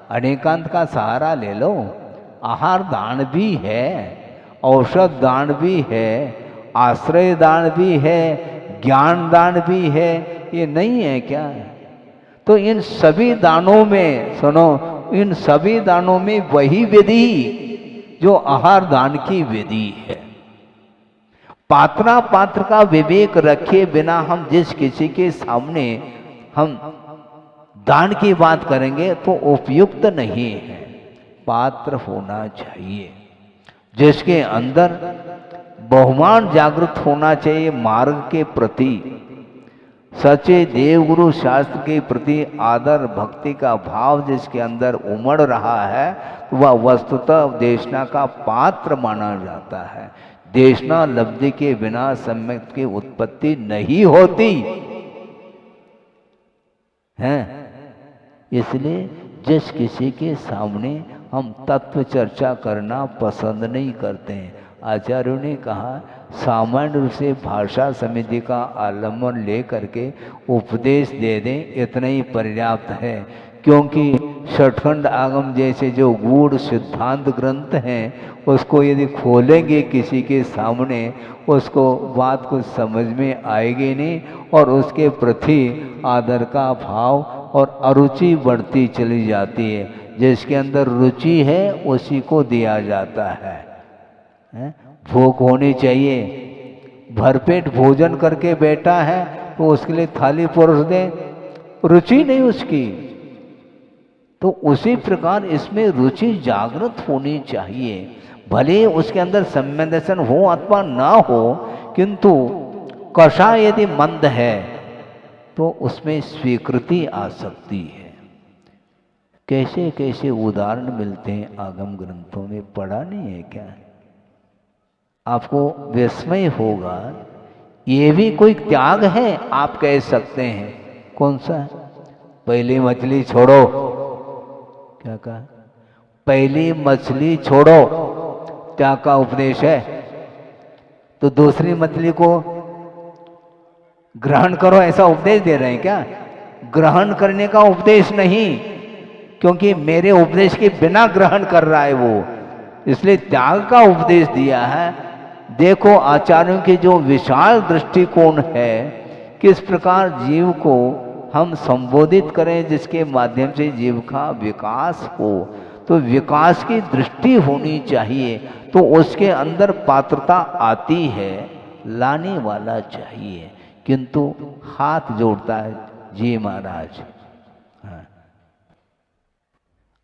अनेकांत का सहारा ले लो। आहार दान भी है, औषध दान भी है, आश्रय दान भी है, ज्ञान दान भी है, ये नहीं है क्या? तो इन सभी दानों में सुनो, इन सभी दानों में वही विधि जो आहार दान की विधि है। पात्रा पात्र का विवेक रखे बिना हम जिस किसी के सामने हम दान की बात करेंगे तो उपयुक्त नहीं है। पात्र होना चाहिए जिसके अंदर बहुमान जागृत होना चाहिए मार्ग के प्रति, सच्चे देवगुरु शास्त्र के प्रति आदर भक्ति का भाव जिसके अंदर उमड़ रहा है वह वस्तुतः देशना का पात्र माना जाता है। देशना लब्धि के बिना सम्यक की उत्पत्ति नहीं होती है। इसलिए जिस किसी के सामने हम तत्व चर्चा करना पसंद नहीं करते हैं, आचार्यों ने कहा सामान्य रूप से भाषा समिति का आलम्बन ले करके उपदेश दे दें, इतना ही पर्याप्त है। क्योंकि षटखंड आगम जैसे जो गूढ़ सिद्धांत ग्रंथ हैं उसको यदि खोलेंगे किसी के सामने उसको बात कुछ समझ में आएगी नहीं और उसके प्रति आदर का भाव और अरुचि बढ़ती चली जाती है। जिसके अंदर रुचि है उसी को दिया जाता है। भूख होनी चाहिए, भरपेट भोजन करके बैठा है तो उसके लिए थाली परोस दे, रुचि नहीं उसकी, तो उसी प्रकार इसमें रुचि जागृत होनी चाहिए। भले उसके अंदर संवेदन हो अथवा ना हो, किंतु कषाय यदि मंद है तो उसमें स्वीकृति आ सकती है। कैसे कैसे उदाहरण मिलते हैं आगम ग्रंथों में, पढ़ा नहीं है क्या? आपको विस्मय होगा। ये भी कोई त्याग है आप कह सकते हैं। कौन सा? पहली मछली छोड़ो। क्या कहा? पहली मछली छोड़ो, त्याग का उपदेश है। तो दूसरी मछली को ग्रहण करो ऐसा उपदेश दे रहे हैं क्या? ग्रहण करने का उपदेश नहीं, क्योंकि मेरे उपदेश के बिना ग्रहण कर रहा है वो, इसलिए त्याग का उपदेश दिया है। देखो आचार्यों की जो विशाल दृष्टिकोण है, किस प्रकार जीव को हम संबोधित करें जिसके माध्यम से जीव का विकास हो। तो विकास की दृष्टि होनी चाहिए, तो उसके अंदर पात्रता आती है, लाने वाला चाहिए। किंतु हाथ जोड़ता है जी महाराज। हाँ।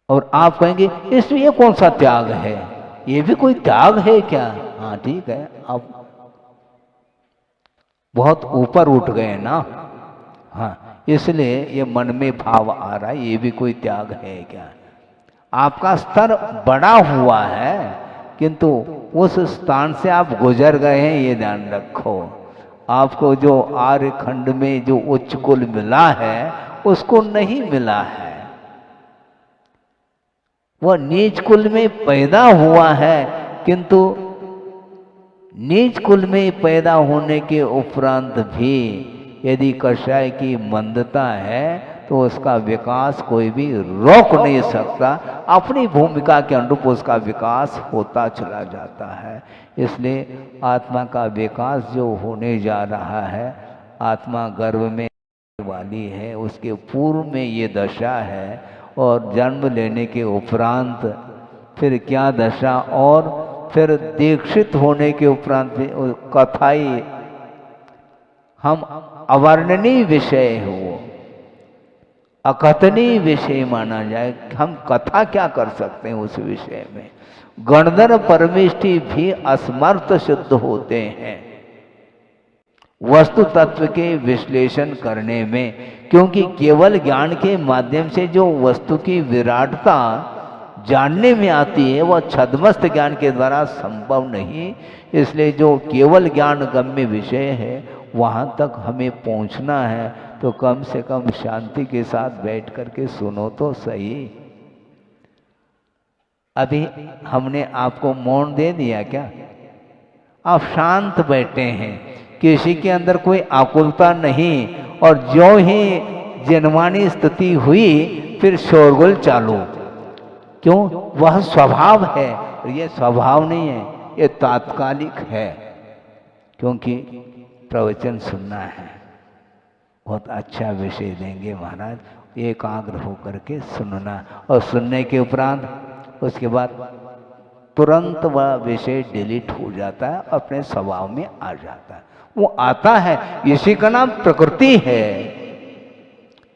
और आप कहेंगे इसमें ये कौन सा त्याग है? ये भी कोई त्याग है क्या? हाँ ठीक है, आप बहुत ऊपर उठ गए ना। हाँ, इसलिए ये मन में भाव आ रहा है, ये भी कोई त्याग है क्या? आपका स्तर बड़ा हुआ है, किंतु उस स्थान से आप गुजर गए हैं, ये ध्यान रखो। आपको जो आर्य खंड में जो उच्च कुल मिला है उसको नहीं मिला है। वह नीच कुल में पैदा हुआ है, किंतु नीच कुल में पैदा होने के उपरांत भी यदि कषाय की मंदता है तो उसका विकास कोई भी रोक नहीं सकता। अपनी भूमिका के अनुरूप उसका विकास होता चला जाता है। इसलिए आत्मा का विकास जो होने जा रहा है, आत्मा गर्भ में वाली है, उसके पूर्व में ये दशा है, और जन्म लेने के उपरांत फिर क्या दशा, और फिर दीक्षित होने के उपरांत कथाई हम अवर्णनीय विषय हो, अकथनीय विषय माना जाए। हम कथा क्या कर सकते हैं उस विषय में? गणधर परमेष्टि भी असमर्थ सिद्ध होते हैं वस्तु तत्व के विश्लेषण करने में, क्योंकि केवल ज्ञान के माध्यम से जो वस्तु की विराटता जानने में आती है वह छद्मस्त ज्ञान के द्वारा संभव नहीं। इसलिए जो केवल ज्ञान गम्य विषय है वहाँ तक हमें पहुँचना है, तो कम से कम शांति के साथ बैठ करके सुनो तो सही। अभी हमने आपको मौन दे दिया क्या? आप शांत बैठे हैं, किसी के अंदर कोई आकुलता नहीं, और जो ही जन्मानी स्थिति हुई फिर शोरगुल चालू। क्यों? वह स्वभाव है, और ये स्वभाव नहीं है, ये तात्कालिक है। क्योंकि प्रवचन सुनना है, बहुत अच्छा विषय देंगे महाराज, एकाग्र होकर के सुनना, और सुनने के उपरांत उसके बाद तुरंत वह विषय डिलीट हो जाता है, अपने स्वभाव में आ जाता है। वो आता है, इसी का नाम प्रकृति है।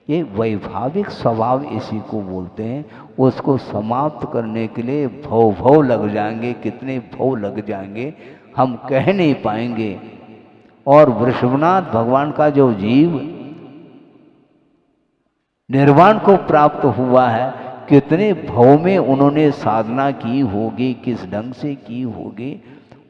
ये वैभाविक स्वभाव इसी को बोलते हैं। उसको समाप्त करने के लिए भव लग जाएंगे, कितने भव लग जाएंगे हम कह नहीं पाएंगे। और वृषभनाथ भगवान का जो जीव निर्वाण को प्राप्त हुआ है, कितने भव में उन्होंने साधना की होगी, किस ढंग से की होगी,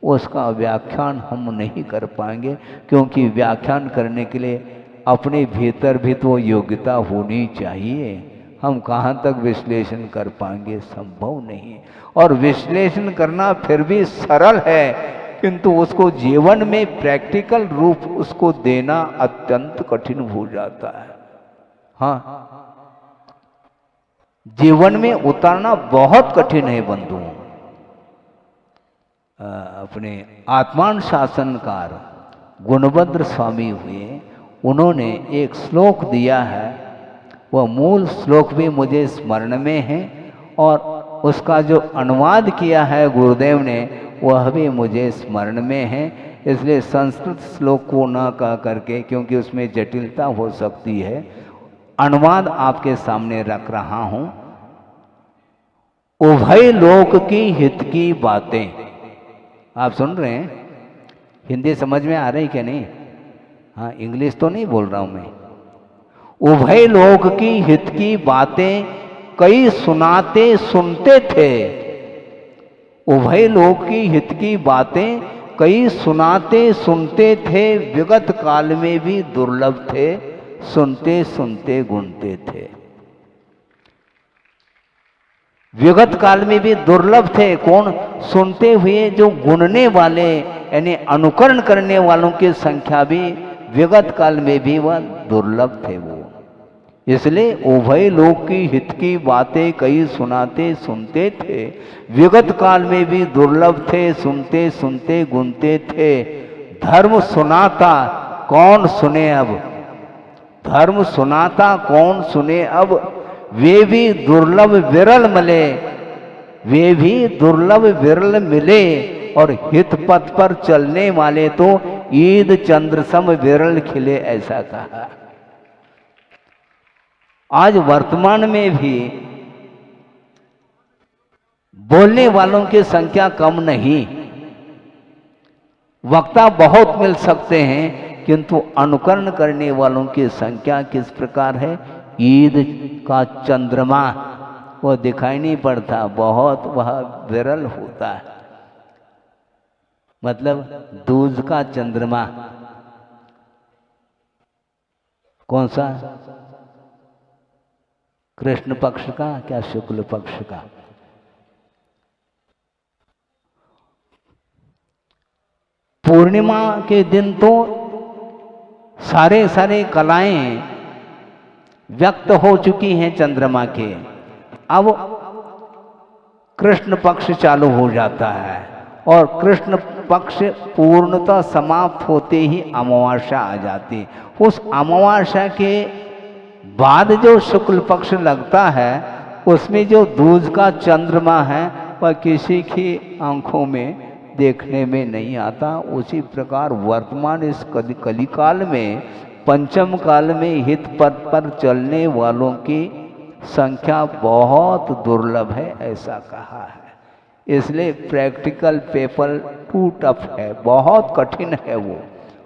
उसका व्याख्यान हम नहीं कर पाएंगे, क्योंकि व्याख्यान करने के लिए अपने भीतर भी तो योग्यता होनी चाहिए। हम कहाँ तक विश्लेषण कर पाएंगे, संभव नहीं। और विश्लेषण करना फिर भी सरल है, किंतु उसको जीवन में प्रैक्टिकल रूप उसको देना अत्यंत कठिन हो जाता है। हाँ, जीवन में उतारना बहुत कठिन है बंधुओं। अपने आत्मानुशासनकार गुणभद्र स्वामी हुए, उन्होंने एक श्लोक दिया है, वह मूल श्लोक भी मुझे स्मरण में है और उसका जो अनुवाद किया है गुरुदेव ने वह भी मुझे स्मरण में है। इसलिए संस्कृत श्लोक को न कह करके, क्योंकि उसमें जटिलता हो सकती है, अनुवाद आपके सामने रख रहा हूं। उभय लोक की हित की बातें। आप सुन रहे हैं? हिंदी समझ में आ रही क्या नहीं? हाँ, इंग्लिश तो नहीं बोल रहा हूं मैं। उभय लोक की हित की बातें कई सुनाते सुनते थे। उभय लोक की हित की बातें कई सुनाते सुनते थे, विगत काल में भी दुर्लभ थे, सुनते सुनते गुणते थे। विगत काल में भी दुर्लभ थे। कौन? सुनते हुए जो गुणने वाले यानी अनुकरण करने वालों की संख्या भी विगत काल में भी वह दुर्लभ थे वो। इसलिए उभय लोक की हित की बातें कई सुनाते सुनते थे, विगत काल में भी दुर्लभ थे, सुनते सुनते गुणते थे। धर्म सुनाता कौन सुने अब, धर्म सुनाता कौन सुने अब, वे भी दुर्लभ विरल मिले, वे भी दुर्लभ विरल मिले। और हित पथ पर चलने वाले तो ईद चंद्र सम विरल खिले, ऐसा कहा। आज वर्तमान में भी बोलने वालों की संख्या कम नहीं, वक्ता बहुत मिल सकते हैं, किंतु अनुकरण करने वालों की संख्या किस प्रकार है? ईद का चंद्रमा वो दिखाई नहीं पड़ता, बहुत वह विरल होता है। मतलब दूज का चंद्रमा कौन सा? कृष्ण पक्ष का क्या शुक्ल पक्ष का? पूर्णिमा के दिन तो सारे कलाएं व्यक्त हो चुकी हैं चंद्रमा के। अब कृष्ण पक्ष चालू हो जाता है और कृष्ण पक्ष पूर्णतः समाप्त होते ही अमावस्या आ जाती। उस अमावस्या के बाद जो शुक्ल पक्ष लगता है, उसमें जो दूज का चंद्रमा है वह किसी की आंखों में देखने में नहीं आता। उसी प्रकार वर्तमान इस कलिकाल में, पंचम काल में हित पथ पर चलने वालों की संख्या बहुत दुर्लभ है, ऐसा कहा है। इसलिए प्रैक्टिकल पेपर टू टफ है, बहुत कठिन है वो।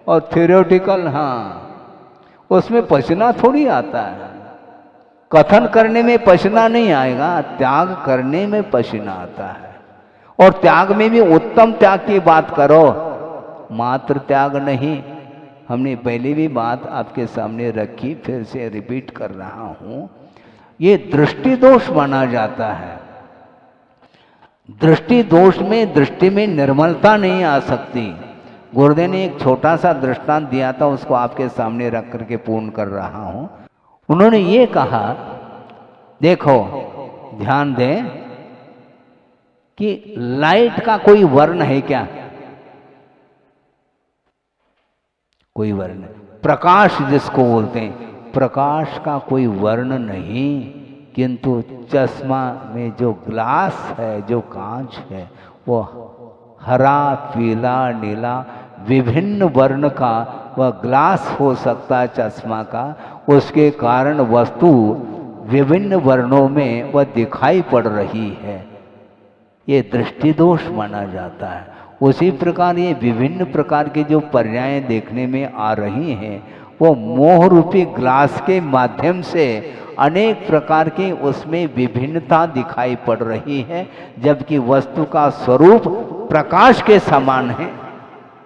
और थ्योरेटिकल, हाँ, उसमें पसीना थोड़ी आता है। कथन करने में पसीना नहीं आएगा, त्याग करने में पसीना आता है। और त्याग में भी उत्तम त्याग की बात करो, मात्र त्याग नहीं। हमने पहले भी बात आपके सामने रखी, फिर से रिपीट कर रहा हूं। ये दृष्टि दोष माना जाता है। दृष्टि दोष में, दृष्टि में निर्मलता नहीं आ सकती। गुरुदेव ने एक छोटा सा दृष्टांत दिया था, उसको आपके सामने रख करके पूर्ण कर रहा हूं। उन्होंने ये कहा, देखो ध्यान दें कि लाइट का कोई वर्ण है क्या? कोई वर्ण, प्रकाश जिसको बोलते हैं, प्रकाश का कोई वर्ण नहीं। किंतु चश्मा में जो ग्लास है, जो कांच है, वो हरा, पीला, नीला विभिन्न वर्ण का वह ग्लास हो सकता है चश्मा का। उसके कारण वस्तु विभिन्न वर्णों में वह दिखाई पड़ रही है। ये दृष्टि दोष माना जाता है। उसी प्रकार ये विभिन्न प्रकार के जो पर्याय देखने में आ रही हैं, वो मोह रूपी ग्लास के माध्यम से अनेक प्रकार की उसमें विभिन्नता दिखाई पड़ रही है, जबकि वस्तु का स्वरूप प्रकाश के समान है,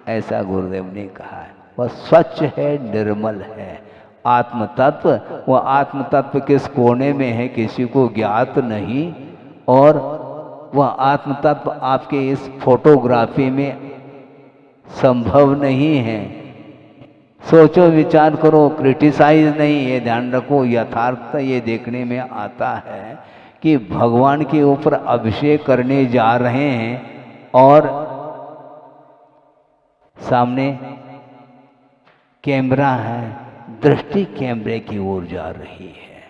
ऐसा गुरुदेव ने कहा है। वह स्वच्छ है, निर्मल है। आत्म तत्व, वह आत्म तत्व किस कोने में है किसी को ज्ञात नहीं, और वह आत्म तत्व आपके इस फोटोग्राफी में संभव नहीं है। सोचो, विचार करो, क्रिटिसाइज नहीं, ये ध्यान रखो, यथार्थ ये देखने में आता है कि भगवान के ऊपर अभिषेक करने जा रहे हैं और सामने कैमरा है, दृष्टि कैमरे की ओर जा रही है,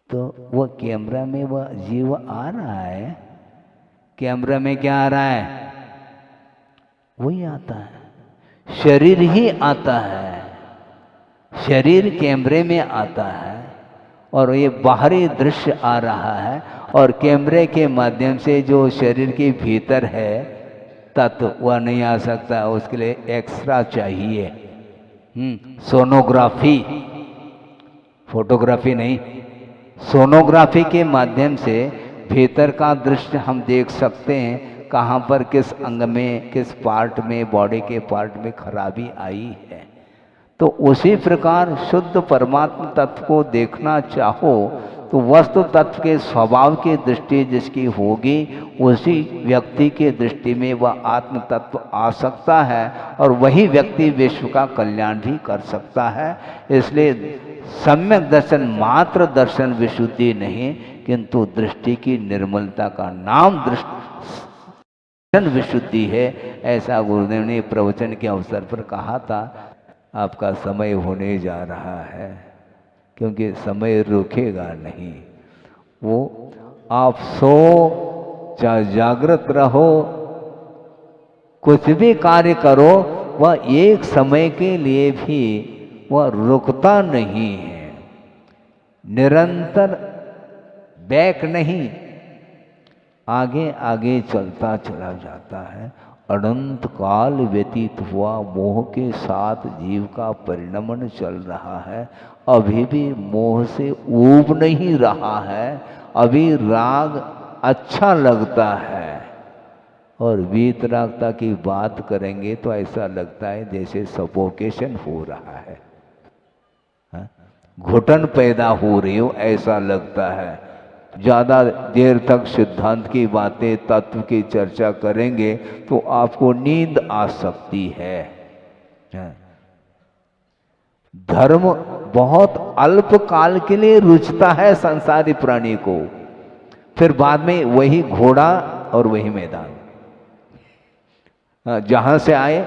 तो वह कैमरा में वह जीव आ रहा है। कैमरा में क्या आ रहा है? वही आता है, शरीर ही आता है, शरीर कैमरे में आता है, और ये बाहरी दृश्य आ रहा है, और कैमरे के माध्यम से जो शरीर के भीतर है तत्व वह नहीं आ सकता, उसके लिए एक्स्ट्रा चाहिए। सोनोग्राफी, फोटोग्राफी नहीं, सोनोग्राफी के माध्यम से भीतर का दृश्य हम देख सकते हैं, कहाँ पर किस अंग में, किस पार्ट में, बॉडी के पार्ट में खराबी आई है। तो उसी प्रकार शुद्ध परमात्मा तत्व को देखना चाहो तो वस्तु तत्व के स्वभाव की दृष्टि जिसकी होगी, उसी व्यक्ति के दृष्टि में वह आत्म तत्व आ सकता है, और वही व्यक्ति विश्व का कल्याण भी कर सकता है। इसलिए सम्यक दर्शन मात्र दर्शन विशुद्धि नहीं, किंतु दृष्टि की निर्मलता का नाम दर्शन विशुद्धि है, ऐसा गुरुदेव ने प्रवचन के अवसर पर कहा था। आपका समय होने जा रहा है, क्योंकि समय रुकेगा नहीं। वो आप सो चाहे जागृत रहो, कुछ भी कार्य करो, वह एक समय के लिए भी वह रुकता नहीं है, निरंतर बैक नहीं, आगे आगे चलता चला जाता है। अनंत काल व्यतीत हुआ, मोह के साथ जीव का परिणमन चल रहा है, अभी भी मोह से ऊब नहीं रहा है। अभी राग अच्छा लगता है, और वीतरागता की बात करेंगे तो ऐसा लगता है जैसे सफोकेशन हो रहा है, घुटन पैदा हो रही हो ऐसा लगता है। ज़्यादा देर तक सिद्धांत की बातें, तत्व की चर्चा करेंगे तो आपको नींद आ सकती है। धर्म बहुत अल्प काल के लिए रुचता है संसारी प्राणी को, फिर बाद में वही घोड़ा और वही मैदान। जहां से आए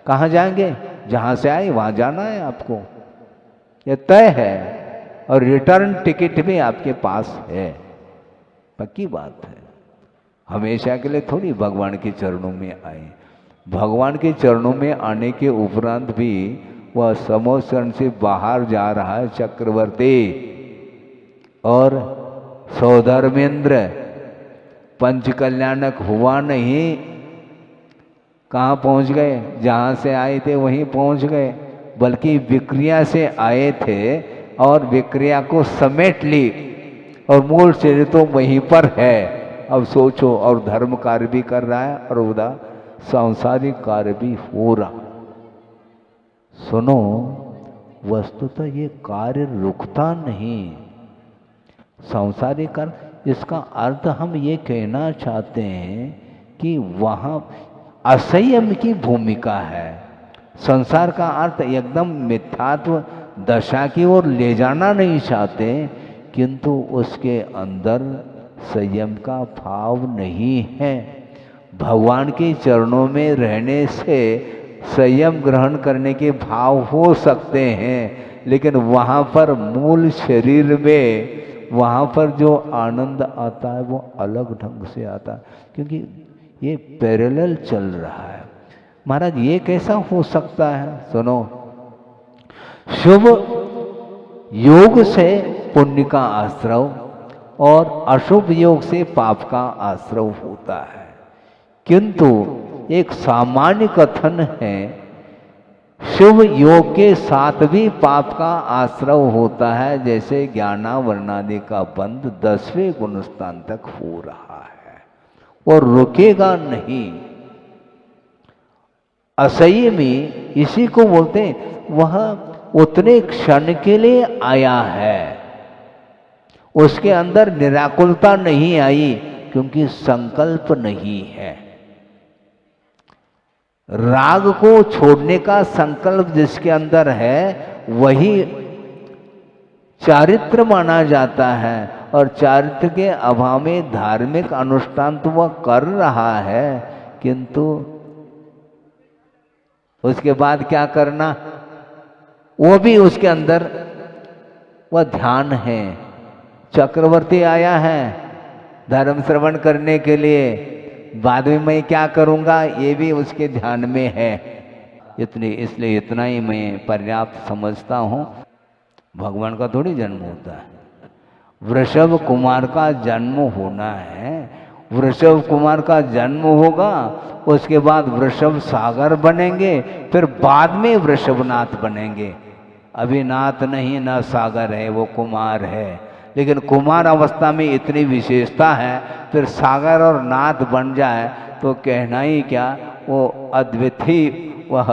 कहाँ जाएंगे? जहां से आए वहां जाना है आपको, यह तय है, और रिटर्न टिकट भी आपके पास है, पक्की बात है। हमेशा के लिए थोड़ी भगवान के चरणों में आए। भगवान के चरणों में आने के उपरांत भी वह समोचरण से बाहर जा रहा है चक्रवर्ती, और सौधर्मेंद्र पंच कल्याणक हुआ नहीं। कहाँ पहुँच गए? जहाँ से आए थे वहीं पहुँच गए, बल्कि विक्रिया से आए थे और विक्रिया को समेट ली, और मूल शरीर तो वहीं पर है। अब सोचो, और धर्म कार्य भी कर रहा है और उधर सांसारिक कार्य भी हो रहा। सुनो, वस्तुतः ये कार्य रुकता नहीं, सांसारिक कार्य। इसका अर्थ हम ये कहना चाहते हैं कि वहाँ असंयम की भूमिका है। संसार का अर्थ एकदम मिथ्यात्व दशा की ओर ले जाना नहीं चाहते, किंतु उसके अंदर संयम का भाव नहीं है। भगवान के चरणों में रहने से संयम ग्रहण करने के भाव हो सकते हैं, लेकिन वहाँ पर मूल शरीर में वहाँ पर जो आनंद आता है वो अलग ढंग से आता है, क्योंकि ये पैरेलल चल रहा है। महाराज ये कैसा हो सकता है? सुनो, शुभ योग से पुण्य का आश्रव और अशुभ योग से पाप का आश्रव होता है, किंतु एक सामान्य कथन है शुभ योग के साथ भी पाप का आश्रव होता है, जैसे ज्ञानावरणादि का बंध 10वें गुणस्थान तक हो रहा है और रुकेगा नहीं। असंयमी इसी को बोलते हैं, वह उतने क्षण के लिए आया है, उसके अंदर निराकुलता नहीं आई क्योंकि संकल्प नहीं है। राग को छोड़ने का संकल्प जिसके अंदर है वही चारित्र माना जाता है, और चारित्र के अभाव में धार्मिक अनुष्ठान तो वह कर रहा है, किंतु उसके बाद क्या करना, वो भी उसके अंदर वह ध्यान है। चक्रवर्ती आया है धर्म श्रवण करने के लिए, बाद में मैं क्या करूंगा ये भी उसके ध्यान में है। इसलिए इतना ही मैं पर्याप्त समझता हूँ। भगवान का थोड़ी जन्म होता है, वृषभ कुमार का जन्म होना है। वृषभ कुमार का जन्म होगा, उसके बाद वृषभ सागर बनेंगे, फिर बाद में वृषभनाथ बनेंगे। अभी नाथ नहीं, ना सागर है, वो कुमार है। लेकिन कुमार अवस्था में इतनी विशेषता है, फिर सागर और नाथ बन जाए तो कहना ही क्या, वो अद्वितीय वह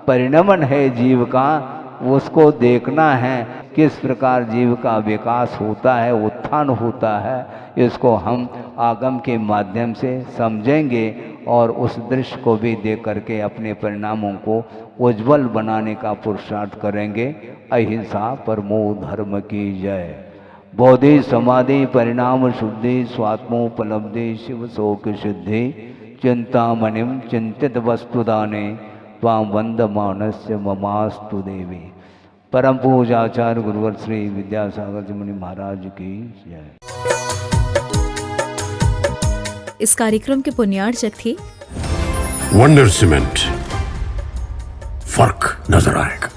परिणमन है जीव का। उसको देखना है किस प्रकार जीव का विकास होता है, उत्थान होता है। इसको हम आगम के माध्यम से समझेंगे और उस दृश्य को भी देख करके अपने परिणामों को उज्जवल बनाने का पुरुषार्थ करेंगे। अहिंसा परमो धर्म की जय। बोधि समाधि परिणाम शुद्धि स्वात्मोपलब्धि शिव शोक सिद्धि चिंतामणिम चिंतित वस्तुदाने त्वां वंदमानस्य ममास्तु देवी। परम पूजाचार्य गुरुवर श्री विद्यासागर जी मुनि महाराज की जय। इस कार्यक्रम के पुण्यार्चक थे वंडर सीमेंट, फर्क नजर आएगा।